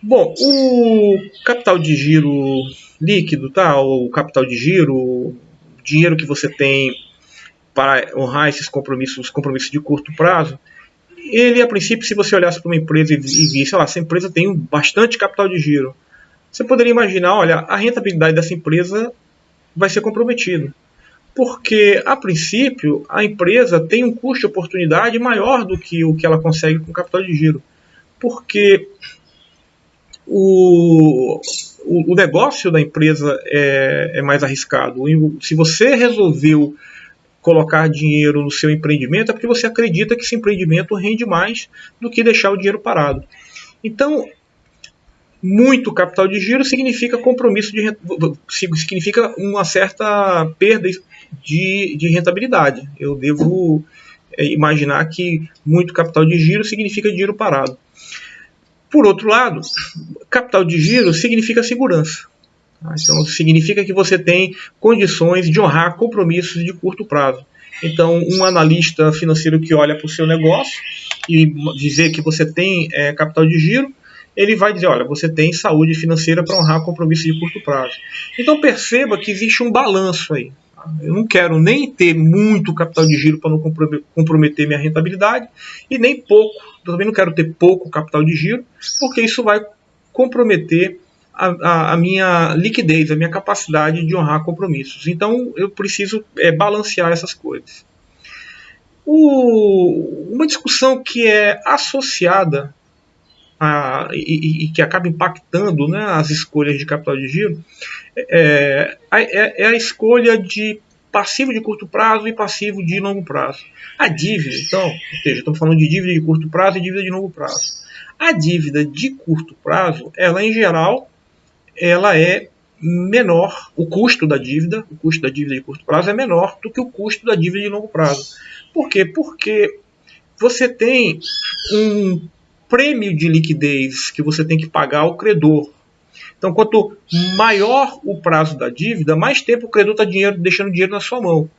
Bom, o capital de giro líquido, tá? O capital de giro, o dinheiro que você tem para honrar esses compromissos de curto prazo, ele, a princípio, se você olhasse para uma empresa e visse, sei lá, essa empresa tem bastante capital de giro, você poderia imaginar, olha, a rentabilidade dessa empresa vai ser comprometida. Porque, a princípio, a empresa tem um custo de oportunidade maior do que o que ela consegue com capital de giro. Porque o negócio da empresa é mais arriscado. Se você resolveu colocar dinheiro no seu empreendimento, é porque você acredita que esse empreendimento rende mais do que deixar o dinheiro parado. Então, muito capital de giro significa compromisso significa uma certa perda de rentabilidade. Eu devo imaginar que muito capital de giro significa dinheiro parado. Por outro lado, capital de giro significa segurança. Então, significa que você tem condições de honrar compromissos de curto prazo. Então, um analista financeiro que olha para o seu negócio e dizer que você tem capital de giro, ele vai dizer, olha, você tem saúde financeira para honrar compromissos de curto prazo. Então, perceba que existe um balanço aí. Eu não quero nem ter muito capital de giro para não comprometer minha rentabilidade, e nem pouco. Eu também não quero ter pouco capital de giro, porque isso vai comprometer a minha liquidez, a minha capacidade de honrar compromissos. Então eu preciso balancear essas coisas. Uma discussão que é associada e que acaba impactando, né, as escolhas de capital de giro é a escolha de passivo de curto prazo e passivo de longo prazo. A dívida, então, ou seja, estamos falando de dívida de curto prazo e dívida de longo prazo. A dívida de curto prazo, ela em geral, ela é menor, o custo da dívida de curto prazo é menor do que o custo da dívida de longo prazo. Por quê? Porque você tem um prêmio de liquidez que você tem que pagar ao credor. Então, quanto maior o prazo da dívida, mais tempo o credor está deixando dinheiro na sua mão.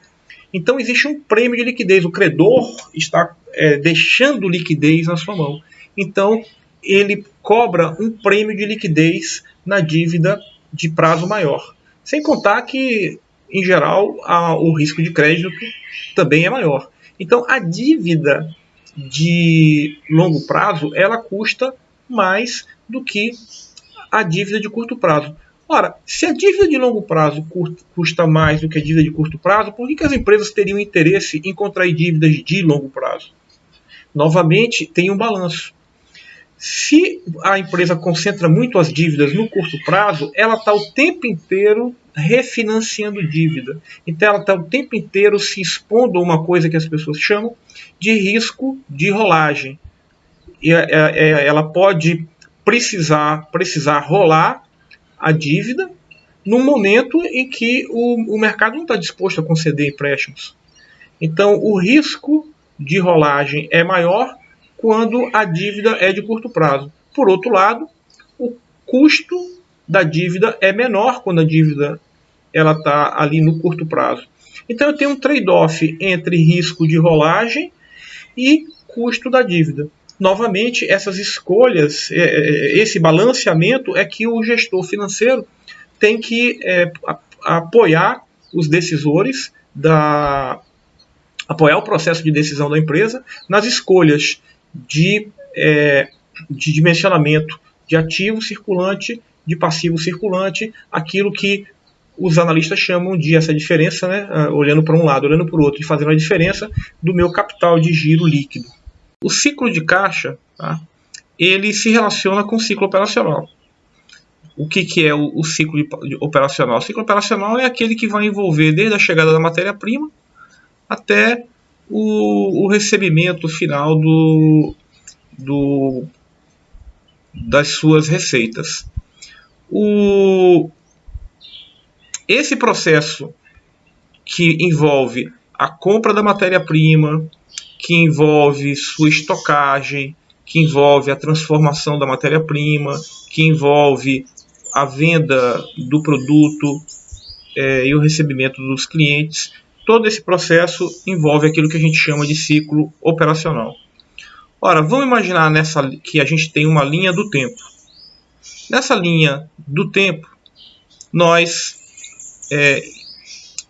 Então, existe um prêmio de liquidez. O credor está deixando liquidez na sua mão. Então, ele cobra um prêmio de liquidez na dívida de prazo maior. Sem contar que, em geral, o risco de crédito também é maior. Então, a dívida de longo prazo, ela custa mais do que a dívida de curto prazo. Ora, se a dívida de longo prazo custa mais do que a dívida de curto prazo, por que as empresas teriam interesse em contrair dívidas de longo prazo? Novamente, tem um balanço. Se a empresa concentra muito as dívidas no curto prazo, ela está o tempo inteiro refinanciando dívida. Então ela está o tempo inteiro se expondo a uma coisa que as pessoas chamam de risco de rolagem. Ela pode precisar rolar a dívida num momento em que o mercado não está disposto a conceder empréstimos. Então o risco de rolagem é maior quando a dívida é de curto prazo. Por outro lado, o custo da dívida é menor quando a dívida está ali no curto prazo. Então eu tenho um trade-off entre risco de rolagem e custo da dívida. Novamente, essas escolhas, esse balanceamento é que o gestor financeiro tem que apoiar os decisores, apoiar o processo de decisão da empresa nas escolhas de dimensionamento de ativo circulante, de passivo circulante, aquilo que os analistas chamam de essa diferença, né, olhando para um lado, olhando para o outro, e fazendo a diferença do meu capital de giro líquido. O ciclo de caixa, tá, ele se relaciona com o ciclo operacional. O que é o ciclo operacional? O ciclo operacional é aquele que vai envolver desde a chegada da matéria-prima até o recebimento final das suas receitas. Esse processo que envolve a compra da matéria-prima, que envolve sua estocagem, que envolve a transformação da matéria-prima, que envolve a venda do produto e o recebimento dos clientes, todo esse processo envolve aquilo que a gente chama de ciclo operacional. Ora, vamos imaginar que a gente tem uma linha do tempo. Nessa linha do tempo, nós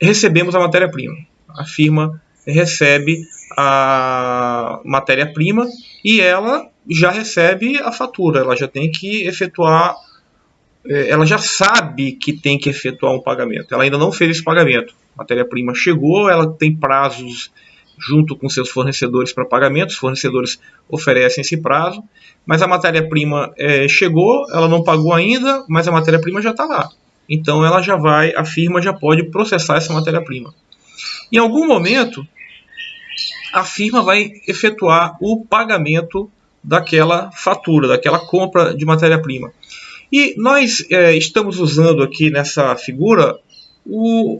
recebemos a matéria-prima. A firma recebe a matéria-prima e ela já recebe a fatura. Ela já tem que efetuar, ela já sabe que tem que efetuar um pagamento. Ela ainda não fez esse pagamento. A matéria-prima chegou, ela tem prazos junto com seus fornecedores para pagamento. Os fornecedores oferecem esse prazo, mas a matéria-prima chegou, ela não pagou ainda, mas a matéria-prima já está lá. Então a firma já pode processar essa matéria-prima. Em algum momento, a firma vai efetuar o pagamento daquela fatura, daquela compra de matéria-prima. E nós estamos usando aqui nessa figura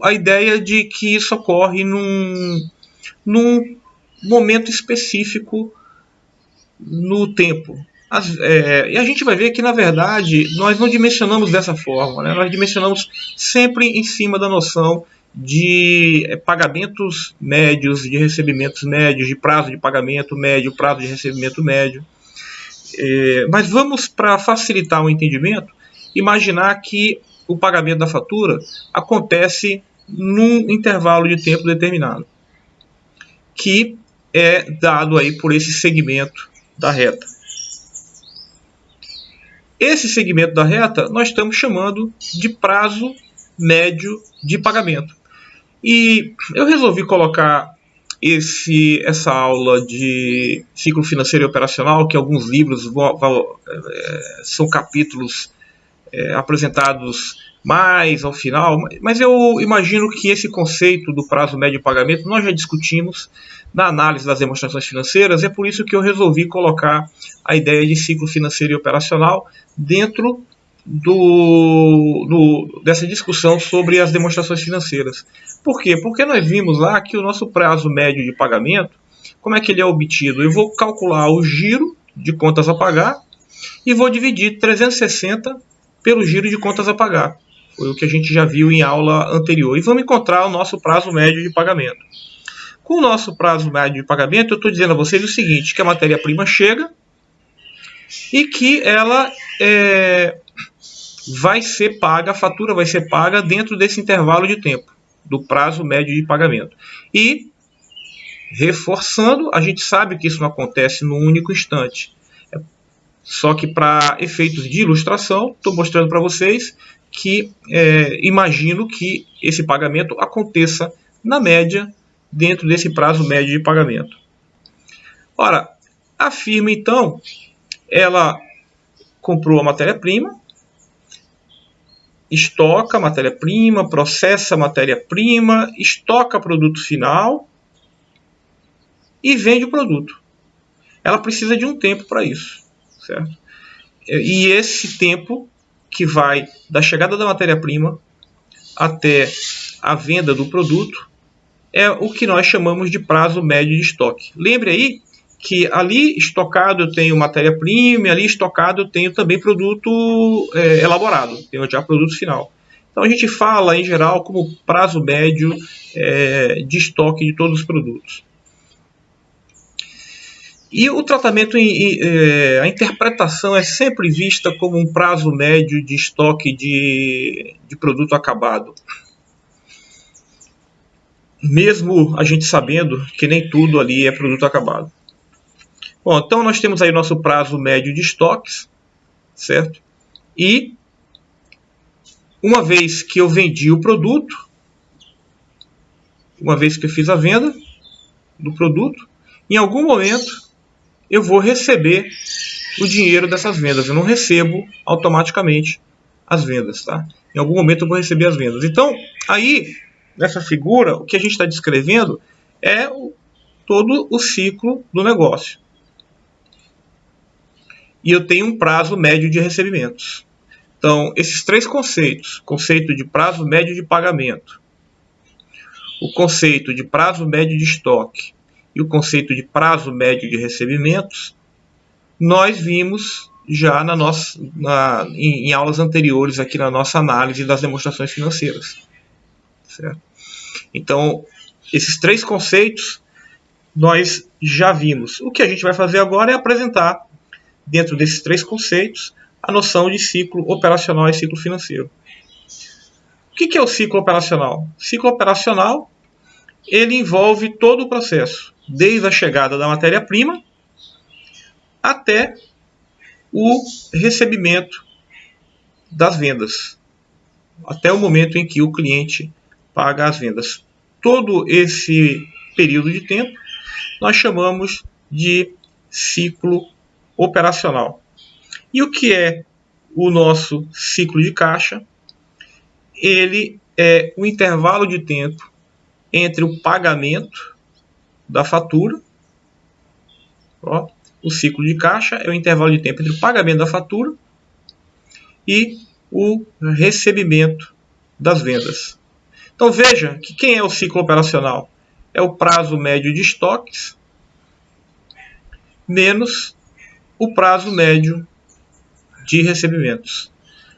a ideia de que isso ocorre num momento específico no tempo. E a gente vai ver que, na verdade, nós não dimensionamos dessa forma, né? Nós dimensionamos sempre em cima da noção de pagamentos médios, de recebimentos médios, de prazo de pagamento médio, prazo de recebimento médio. Mas vamos, para facilitar o entendimento, imaginar que o pagamento da fatura acontece num intervalo de tempo determinado, que é dado aí por esse segmento da reta. Esse segmento da reta nós estamos chamando de prazo médio de pagamento. E eu resolvi colocar essa aula de ciclo financeiro e operacional, que alguns livros são capítulos apresentados mais ao final, mas eu imagino que esse conceito do prazo médio de pagamento nós já discutimos na análise das demonstrações financeiras. É por isso que eu resolvi colocar a ideia de ciclo financeiro e operacional dentro dessa discussão sobre as demonstrações financeiras. Por quê? Porque nós vimos lá que o nosso prazo médio de pagamento, como é que ele é obtido? Eu vou calcular o giro de contas a pagar e vou dividir 360 pelo giro de contas a pagar. Foi o que a gente já viu em aula anterior. E vamos encontrar o nosso prazo médio de pagamento. Com o nosso prazo médio de pagamento, eu estou dizendo a vocês o seguinte, que a matéria-prima chega e que ela vai ser paga, a fatura vai ser paga dentro desse intervalo de tempo, do prazo médio de pagamento. E, reforçando, a gente sabe que isso não acontece num único instante. Só que, para efeitos de ilustração, estou mostrando para vocês que imagino que esse pagamento aconteça, na média, dentro desse prazo médio de pagamento. Ora, a firma, então, ela comprou a matéria-prima, estoca a matéria-prima, processa a matéria-prima, estoca produto final e vende o produto. Ela precisa de um tempo para isso, certo? E esse tempo que vai da chegada da matéria-prima até a venda do produto é o que nós chamamos de prazo médio de estoque. Lembre aí que ali estocado eu tenho matéria-prima e ali estocado eu tenho também produto elaborado, tenho já produto final. Então a gente fala em geral como prazo médio de estoque de todos os produtos. E o tratamento, a interpretação é sempre vista como um prazo médio de estoque de produto acabado. Mesmo a gente sabendo que nem tudo ali é produto acabado. Bom, então nós temos aí nosso prazo médio de estoques, certo? E uma vez que eu vendi o produto, uma vez que eu fiz a venda do produto, em algum momento eu vou receber o dinheiro dessas vendas. Eu não recebo automaticamente as vendas, tá? Em algum momento eu vou receber as vendas. Então, aí, nessa figura, o que a gente está descrevendo é todo o ciclo do negócio. E eu tenho um prazo médio de recebimentos. Então, esses três conceitos, conceito de prazo médio de pagamento, o conceito de prazo médio de estoque e o conceito de prazo médio de recebimentos, nós vimos já em aulas anteriores aqui na nossa análise das demonstrações financeiras. Certo? Então, esses três conceitos nós já vimos. O que a gente vai fazer agora é apresentar, dentro desses três conceitos, a noção de ciclo operacional e ciclo financeiro. O que é o ciclo operacional? O ciclo operacional ele envolve todo o processo, desde a chegada da matéria-prima até o recebimento das vendas, até o momento em que o cliente paga as vendas. Todo esse período de tempo nós chamamos de ciclo operacional. E o que é o nosso ciclo de caixa? Ele é o intervalo de tempo entre o pagamento da fatura. Ó, o ciclo de caixa é o intervalo de tempo entre o pagamento da fatura e o recebimento das vendas. Então veja que quem é o ciclo operacional? É o prazo médio de estoques menos o prazo médio de recebimentos.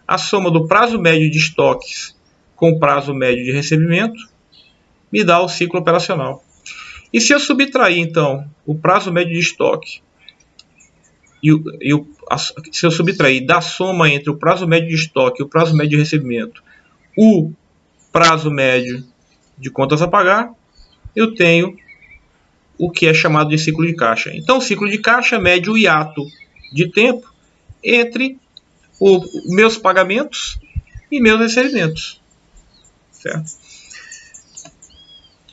A soma do prazo médio de estoques com o prazo médio de recebimento me dá o ciclo operacional. E se eu subtrair, então, o prazo médio de estoque se eu subtrair da soma entre o prazo médio de estoque e o prazo médio de recebimento o prazo médio de contas a pagar, eu tenho o que é chamado de ciclo de caixa. Então, o ciclo de caixa mede o hiato de tempo entre os meus pagamentos e meus recebimentos. Certo?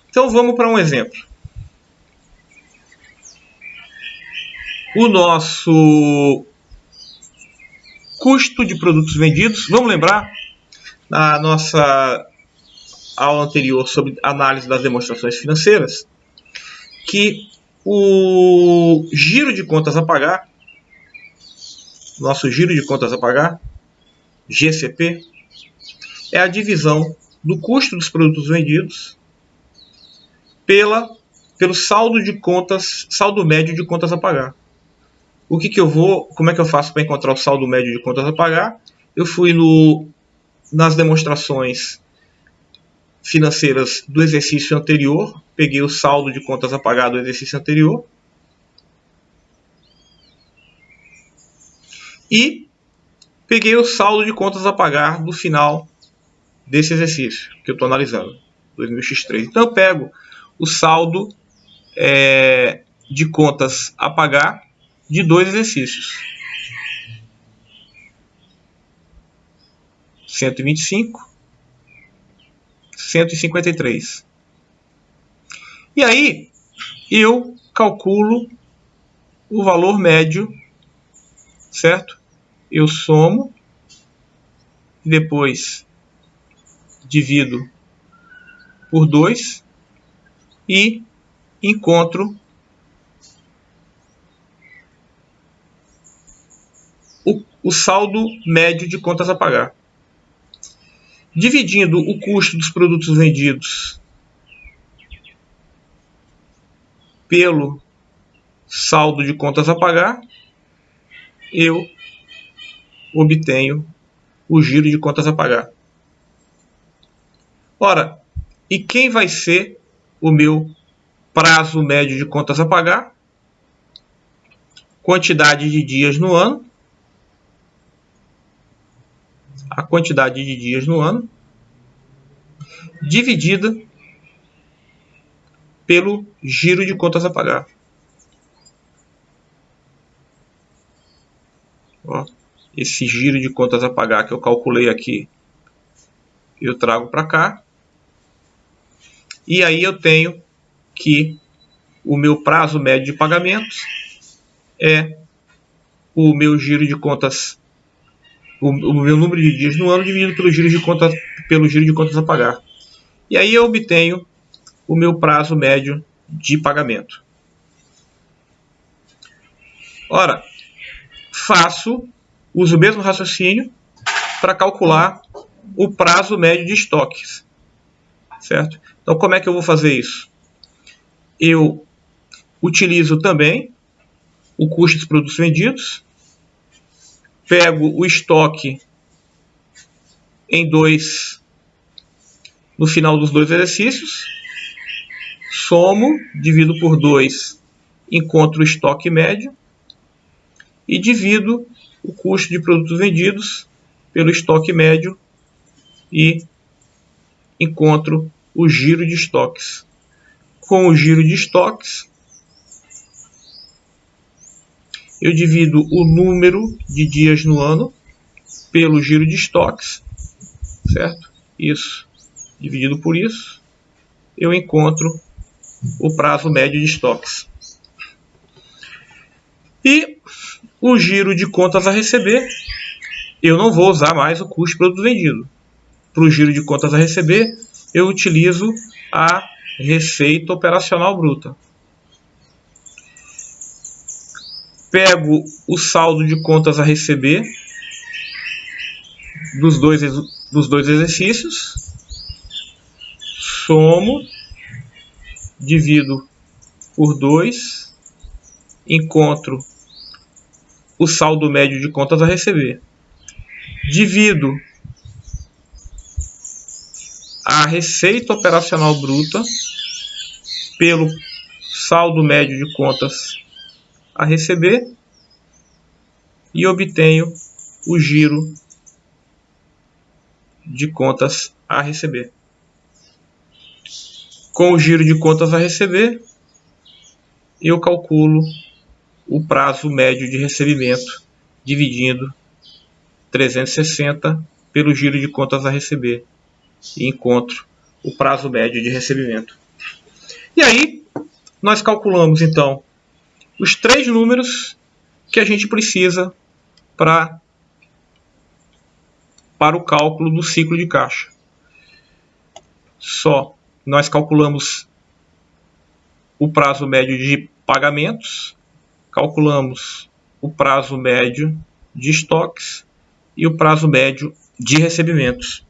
Então, vamos para um exemplo. O nosso custo de produtos vendidos, vamos lembrar, na nossa aula anterior sobre análise das demonstrações financeiras, que o giro de contas a pagar, nosso giro de contas a pagar, GCP, é a divisão do custo dos produtos vendidos pelo saldo de contas, saldo médio de contas a pagar. Como é que eu faço para encontrar o saldo médio de contas a pagar? Eu fui nas demonstrações financeiras do exercício anterior, peguei o saldo de contas a pagar do exercício anterior e peguei o saldo de contas a pagar do final desse exercício que eu estou analisando, 2000x3. Então eu pego o saldo de contas a pagar de dois exercícios. 125, 153. E aí eu calculo o valor médio, certo? eu somo, depois divido por 2 e encontro o saldo médio de contas a pagar. Dividindo o custo dos produtos vendidos pelo saldo de contas a pagar, eu obtenho o giro de contas a pagar. Ora, e quem vai ser o meu prazo médio de contas a pagar? Quantidade de dias no ano. A quantidade de dias no ano dividida pelo giro de contas a pagar. Ó, esse giro de contas a pagar que eu calculei aqui, eu trago para cá. E aí eu tenho que o meu prazo médio de pagamentos é o meu giro de contas, o meu número de dias no ano dividido pelo giro de contas a pagar. E aí eu obtenho o meu prazo médio de pagamento. Ora, uso o mesmo raciocínio para calcular o prazo médio de estoques, certo? Então, como é que eu vou fazer isso? Eu utilizo também o custo dos produtos vendidos, pego o estoque no final dos 2 exercícios, somo, divido por 2, encontro o estoque médio e divido o custo de produtos vendidos pelo estoque médio e encontro o giro de estoques. Com o giro de estoques, eu divido o número de dias no ano pelo giro de estoques, certo? Isso dividido por isso, eu encontro o prazo médio de estoques. E o giro de contas a receber, eu não vou usar mais o custo de produto vendido. Para o giro de contas a receber, eu utilizo a receita operacional bruta. Pego o saldo de contas a receber dos dois exercícios, somo, divido por 2, encontro o saldo médio de contas a receber. Divido a receita operacional bruta pelo saldo médio de contas a receber e obtenho o giro de contas a receber. Com o giro de contas a receber, eu calculo o prazo médio de recebimento dividindo 360 pelo giro de contas a receber e encontro o prazo médio de recebimento. E aí, nós calculamos então os 3 números que a gente precisa para o cálculo do ciclo de caixa. Nós calculamos o prazo médio de pagamentos, calculamos o prazo médio de estoques e o prazo médio de recebimentos.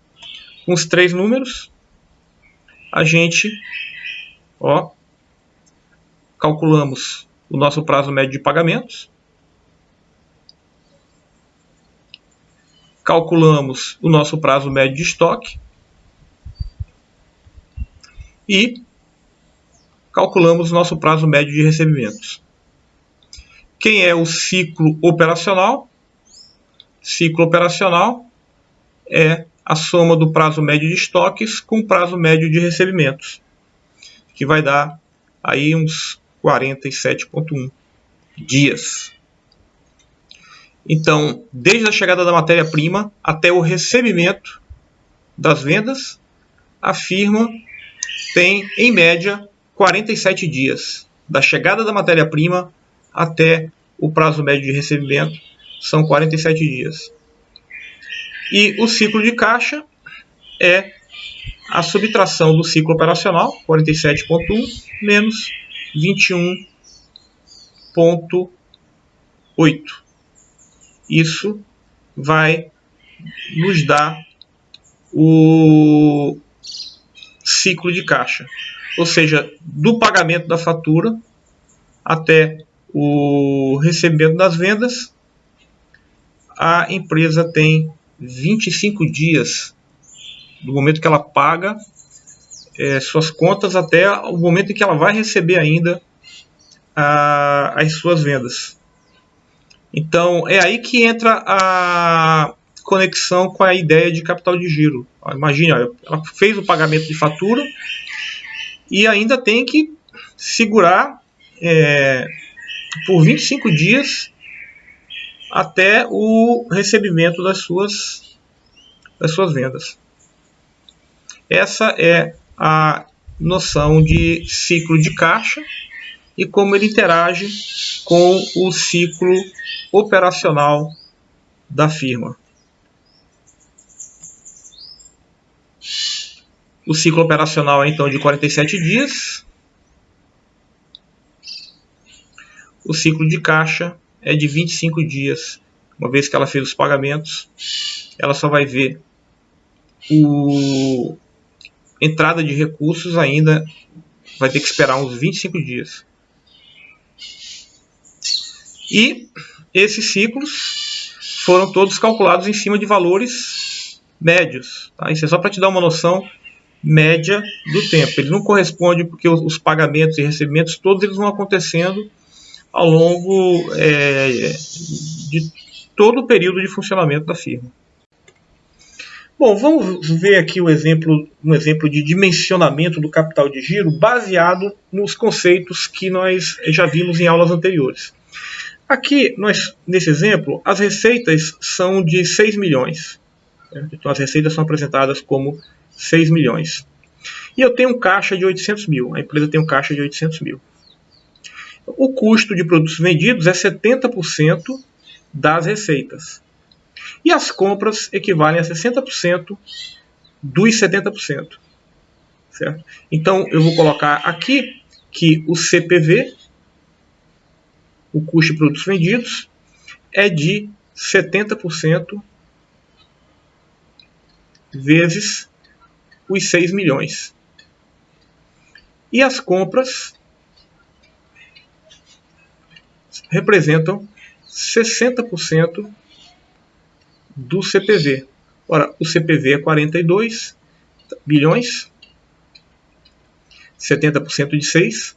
Com os 3 números, a gente calculamos o nosso prazo médio de pagamentos, calculamos o nosso prazo médio de estoque e calculamos o nosso prazo médio de recebimentos. Quem é o ciclo operacional? Ciclo operacional é a soma do prazo médio de estoques com o prazo médio de recebimentos, que vai dar aí uns 47,1 dias. Então, desde a chegada da matéria-prima até o recebimento das vendas, a firma tem, em média, 47 dias. Da chegada da matéria-prima até o prazo médio de recebimento, são 47 dias. E o ciclo de caixa é a subtração do ciclo operacional, 47,1 menos 21,8. Isso vai nos dar o ciclo de caixa, ou seja, do pagamento da fatura até o recebimento das vendas, a empresa tem 25 dias do momento que ela paga suas contas até o momento em que ela vai receber ainda as suas vendas. Então é aí que entra a conexão com a ideia de capital de giro. Imagina, ela fez o pagamento de fatura e ainda tem que segurar por 25 dias até o recebimento das suas vendas. Essa é a noção de ciclo de caixa e como ele interage com o ciclo operacional da firma. O ciclo operacional é então de 47 dias. O ciclo de caixa é de 25 dias. Uma vez que ela fez os pagamentos, ela só vai ver entrada de recursos, ainda vai ter que esperar uns 25 dias. E esses ciclos foram todos calculados em cima de valores médios. Tá? Isso é só para te dar uma noção média do tempo. Ele não corresponde porque os pagamentos e recebimentos todos eles vão acontecendo ao longo de todo o período de funcionamento da firma. Bom, vamos ver aqui um exemplo de dimensionamento do capital de giro baseado nos conceitos que nós já vimos em aulas anteriores. Aqui, nesse exemplo, as receitas são de 6 milhões. Então, as receitas são apresentadas como 6 milhões. E eu tenho um caixa de 800 mil. A empresa tem um caixa de 800 mil. O custo de produtos vendidos é 70% das receitas. E as compras equivalem a 60% dos 70%. Certo? Então, eu vou colocar aqui que o CPV, o custo de produtos vendidos, é de 70% vezes os 6 milhões. E as compras representam 60% do CPV. Ora, o CPV é 42 bilhões, 70% de 6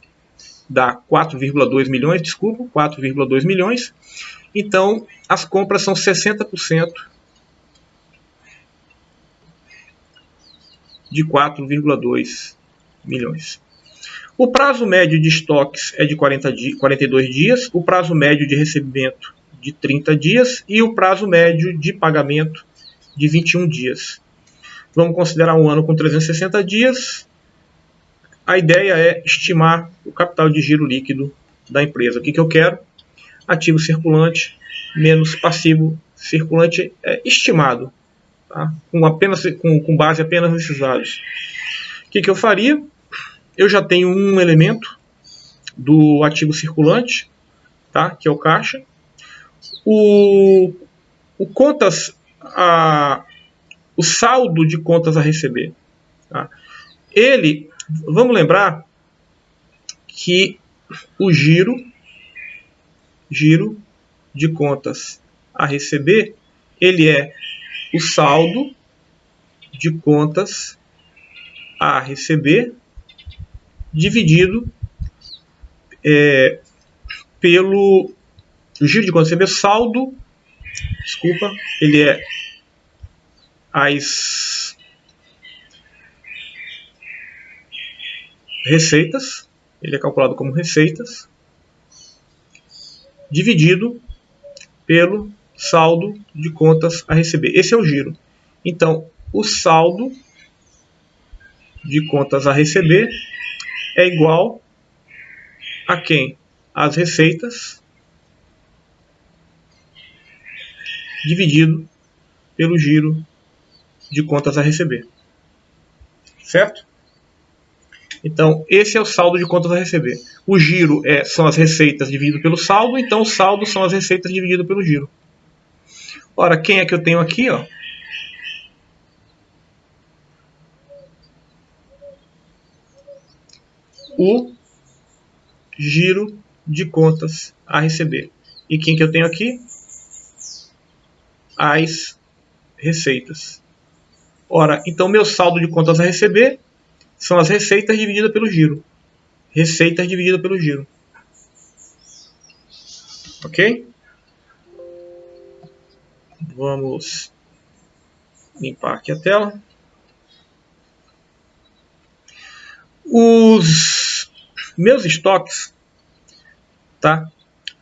dá 4,2 milhões, desculpa, 4,2 milhões. Então, as compras são 60% de 4,2 milhões. O prazo médio de estoques é de 42 dias, o prazo médio de recebimento de 30 dias e o prazo médio de pagamento de 21 dias. Vamos considerar um ano com 360 dias. A ideia é estimar o capital de giro líquido da empresa. O que eu quero? Ativo circulante menos passivo circulante estimado, tá? com base apenas nesses dados. O que eu faria? Eu já tenho um elemento do ativo circulante, tá? Que é o caixa. O saldo de contas a receber. Tá? Vamos lembrar que o giro de contas a receber, ele é o saldo de contas a receber dividido pelo o giro de contas a receber, saldo, ele é as receitas, ele é calculado como receitas, dividido pelo saldo de contas a receber. Esse é o giro. Então, o saldo de contas a receber é igual a quem? As receitas dividido pelo giro de contas a receber. Certo? Então, esse é o saldo de contas a receber. O giro são as receitas dividido pelo saldo, então o saldo são as receitas dividido pelo giro. Ora, quem é que eu tenho aqui? Ó? O giro de contas a receber. E quem que eu tenho aqui? As receitas. Ora, então meu saldo de contas a receber são as receitas divididas pelo giro. Receitas divididas pelo giro. Ok? Vamos limpar aqui a tela. Os meus estoques, tá?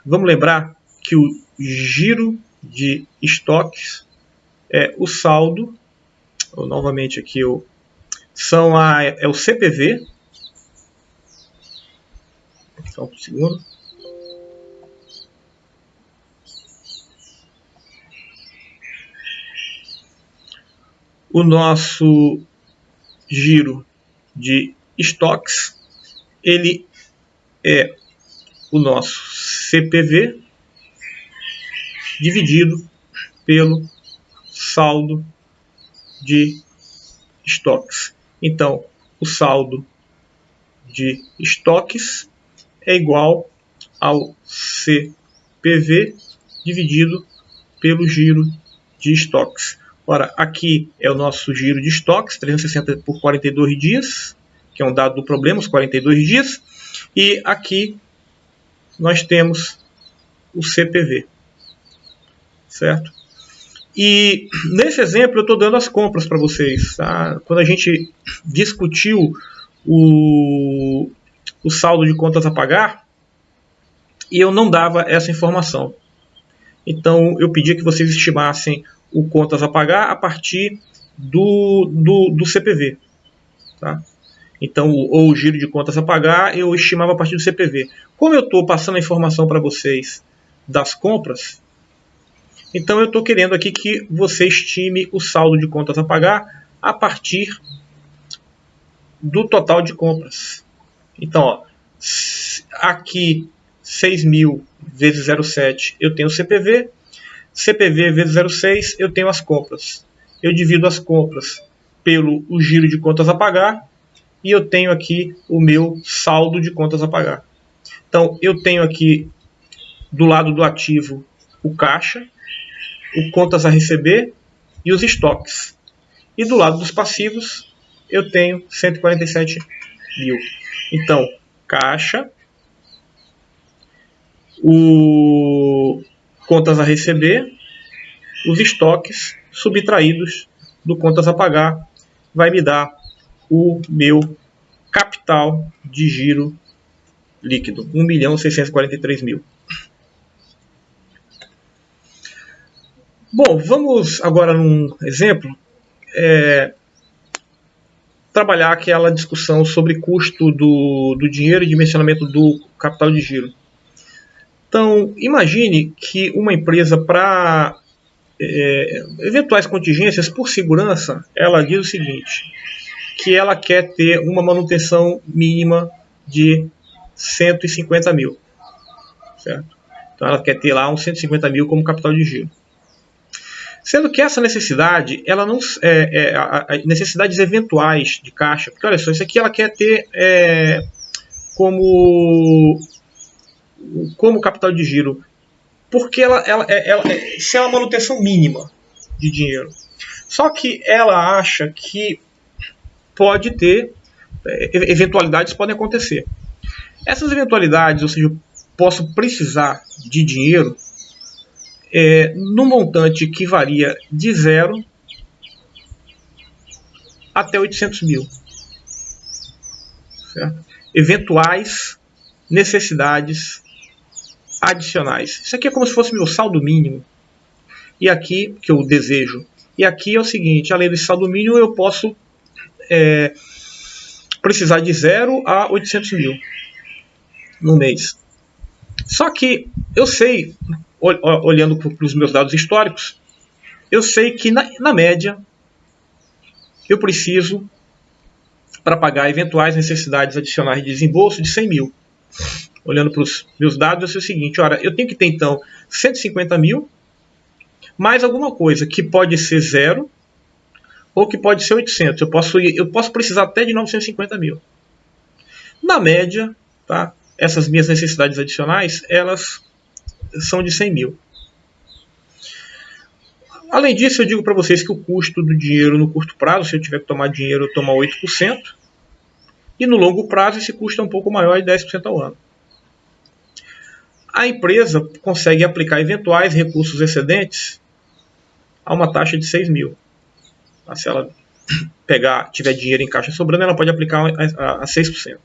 Vamos lembrar que o giro de estoques é o saldo, novamente aqui é o CPV. Só um segundo. O nosso giro de estoques, ele é o nosso CPV dividido pelo saldo de estoques. Então, o saldo de estoques é igual ao CPV dividido pelo giro de estoques. Ora, aqui é o nosso giro de estoques, 360 por 42 dias, que é um dado do problema, os 42 dias. E aqui nós temos o CPV, certo? E nesse exemplo eu estou dando as compras para vocês. Tá? Quando a gente discutiu o saldo de contas a pagar, e eu não dava essa informação. Então eu pedia que vocês estimassem o contas a pagar a partir do CPV. Tá? Então, ou o giro de contas a pagar, eu estimava a partir do CPV. Como eu estou passando a informação para vocês das compras, então eu estou querendo aqui que você estime o saldo de contas a pagar a partir do total de compras. Então, ó, aqui 6.000 vezes 0,7 eu tenho o CPV, CPV vezes 0,6 eu tenho as compras. Eu divido as compras pelo o giro de contas a pagar e eu tenho aqui o meu saldo de contas a pagar. Então, eu tenho aqui do lado do ativo o caixa, o contas a receber e os estoques. E do lado dos passivos eu tenho 147 mil. Então, caixa, o contas a receber, os estoques subtraídos do contas a pagar vai me dar o meu capital de giro líquido, 1.643.000. Bom, vamos agora num exemplo trabalhar aquela discussão sobre custo do dinheiro e dimensionamento do capital de giro. Então, imagine que uma empresa, para eventuais contingências, por segurança, ela diz o seguinte, que ela quer ter uma manutenção mínima de 150 mil. Certo? Então, ela quer ter lá uns 150 mil como capital de giro. Sendo que essa necessidade, ela não necessidades eventuais de caixa, porque olha só, isso aqui ela quer ter como capital de giro, porque isso é uma manutenção mínima de dinheiro. Só que ela acha que pode ter, eventualidades podem acontecer. Essas eventualidades, ou seja, eu posso precisar de dinheiro no montante que varia de 0 até 800 mil. Certo? Eventuais necessidades adicionais. Isso aqui é como se fosse meu saldo mínimo. E aqui, que eu desejo. E aqui é o seguinte, além desse saldo mínimo, eu posso precisar de 0 a 800 mil no mês. Só que eu sei, olhando para os meus dados históricos, eu sei que na média eu preciso, para pagar eventuais necessidades adicionais de desembolso, de 100 mil. Olhando para os meus dados, eu sei o seguinte: ora, eu tenho que ter então 150 mil, mais alguma coisa que pode ser zero ou que pode ser 800. Eu posso precisar até de 950 mil. Na média, tá, essas minhas necessidades adicionais, elas são de 100 mil. Além disso, eu digo para vocês que o custo do dinheiro no curto prazo, se eu tiver que tomar dinheiro, eu tomo 8%. E no longo prazo, esse custo é um pouco maior, de 10% ao ano. A empresa consegue aplicar eventuais recursos excedentes a uma taxa de 6 mil. Se ela tiver dinheiro em caixa sobrando, ela pode aplicar a 6%.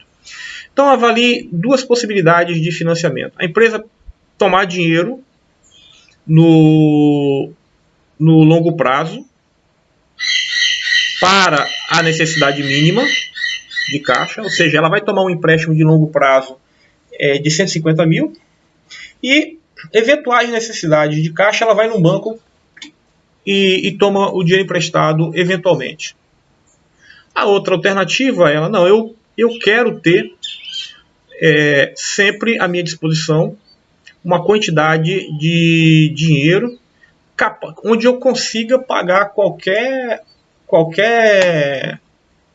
Então, avalie duas possibilidades de financiamento. A empresa tomar dinheiro no longo prazo para a necessidade mínima de caixa, ou seja, ela vai tomar um empréstimo de longo prazo de 150 mil e eventuais necessidades de caixa, ela vai no banco e toma o dinheiro emprestado eventualmente. A outra alternativa é ela, não, eu quero ter sempre à minha disposição uma quantidade de dinheiro onde eu consiga pagar qualquer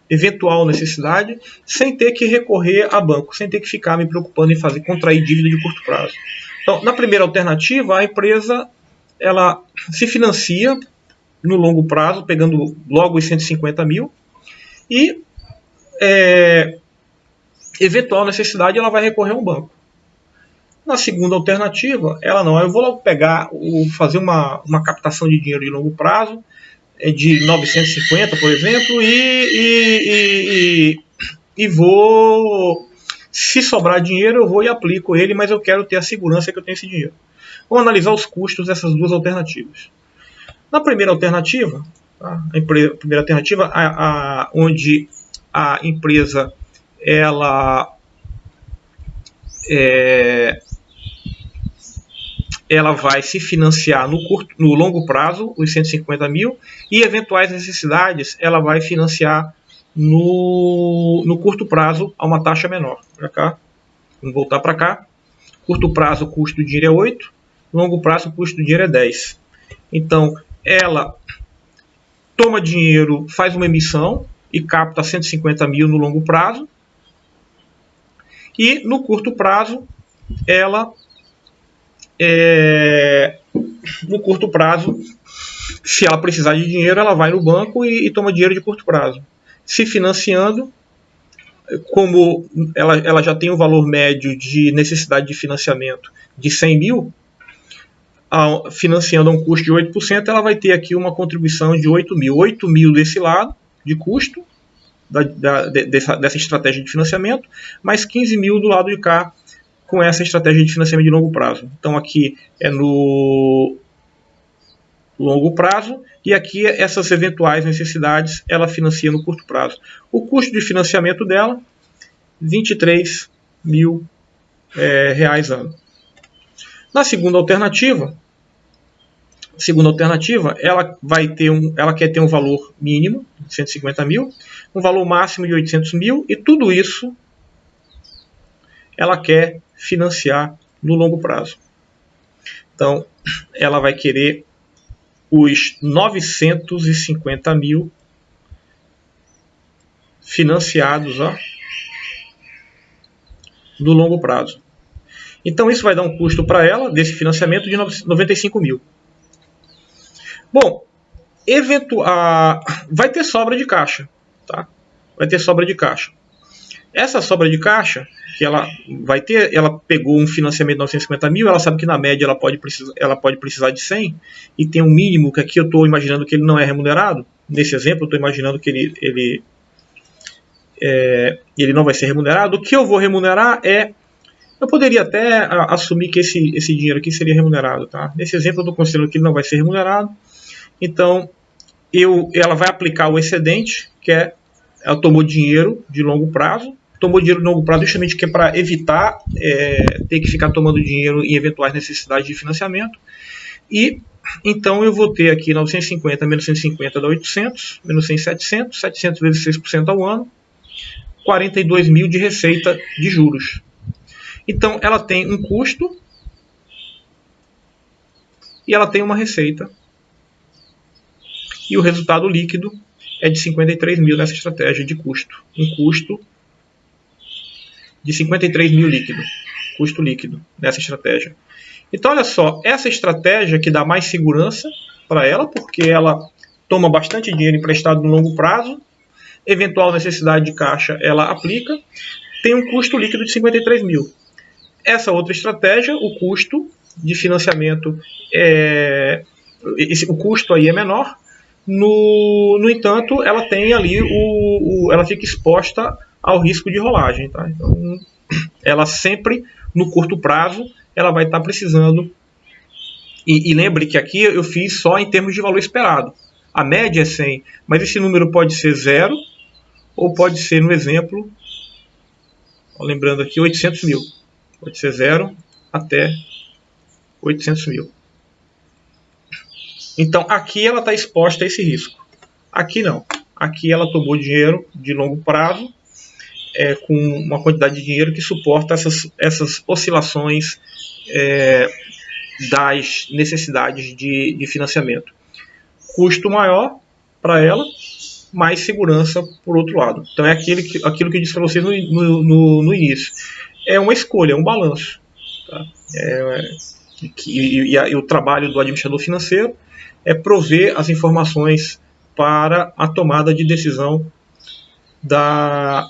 eventual necessidade sem ter que recorrer a banco, sem ter que ficar me preocupando em contrair dívida de curto prazo. Então, na primeira alternativa, a empresa ela se financia no longo prazo, pegando logo os 150 mil, e eventual necessidade ela vai recorrer a um banco. Na segunda alternativa, ela não, eu vou logo fazer uma captação de dinheiro de longo prazo, de 950, por exemplo, e vou, se sobrar dinheiro, eu vou e aplico ele, mas eu quero ter a segurança que eu tenho esse dinheiro. Vamos analisar os custos dessas duas alternativas. Na primeira alternativa, tá? Primeira alternativa, onde a empresa ela vai se financiar no longo prazo, os 150 mil, e eventuais necessidades ela vai financiar no curto prazo a uma taxa menor. Para cá, vamos voltar para cá. Curto prazo, o custo do dinheiro é 8, longo prazo, o custo do dinheiro é 10. Então, ela toma dinheiro, faz uma emissão e capta 150 mil no longo prazo, e no curto prazo, ela no curto prazo, se ela precisar de dinheiro, ela vai no banco e toma dinheiro de curto prazo. Se financiando, como ela já tem um valor médio de necessidade de financiamento de 100 mil, financiando a um custo de 8%, ela vai ter aqui uma contribuição de 8 mil. 8 mil desse lado, de custo, dessa estratégia de financiamento, mais 15 mil do lado de cá, com essa estratégia de financiamento de longo prazo. Então aqui é no longo prazo e aqui essas eventuais necessidades ela financia no curto prazo. O custo de financiamento dela, 23 mil reais ano. Na segunda alternativa, ela quer ter um valor mínimo de 150 mil, um valor máximo de 800 mil e tudo isso ela quer financiar no longo prazo. Então, ela vai querer os 950 mil financiados no longo prazo. Então, isso vai dar um custo para ela, desse financiamento, de 95 mil. Bom, vai ter sobra de caixa. Tá? Vai ter sobra de caixa. Essa sobra de caixa que ela vai ter, ela pegou um financiamento de 950 mil, ela sabe que na média ela pode precisar de 100 e tem um mínimo que aqui eu estou imaginando que ele não é remunerado. Nesse exemplo eu estou imaginando que ele não vai ser remunerado. O que eu vou remunerar eu poderia até assumir que esse dinheiro aqui seria remunerado. Tá? Nesse exemplo eu estou considerando que ele não vai ser remunerado. Então ela vai aplicar o excedente, que ela tomou dinheiro de longo prazo, justamente que é para evitar ter que ficar tomando dinheiro em eventuais necessidades de financiamento, e Então eu vou ter aqui 950 menos 150 dá 800, menos 100, 700, 700 vezes 6% ao ano, 42 mil de receita de juros. Então ela tem um custo e ela tem uma receita. E o resultado líquido é de 53 mil nessa estratégia de custo. Um custo de 53 mil líquido. Custo líquido nessa estratégia. Então, olha só, essa estratégia que dá mais segurança para ela, porque ela toma bastante dinheiro emprestado no longo prazo, eventual necessidade de caixa ela aplica, tem um custo líquido de 53 mil. Essa outra estratégia, o custo de financiamento, o custo aí é menor, no entanto, ela tem ali ela fica exposta ao risco de rolagem. Tá? Então, ela sempre, no curto prazo, ela vai estar precisando. E lembre que aqui eu fiz só em termos de valor esperado. A média é 100, mas esse número pode ser 0, ou pode ser, no exemplo, lembrando aqui, 800 mil. Pode ser 0 até 800 mil. Então, aqui ela está exposta a esse risco. Aqui não. Aqui ela tomou dinheiro de longo prazo, com uma quantidade de dinheiro que suporta essas oscilações das necessidades de financiamento. Custo maior para ela, mais segurança por outro lado. Então é aquilo que eu disse para vocês no início. É uma escolha, é um balanço. Tá? E o trabalho do administrador financeiro é prover as informações para a tomada de decisão da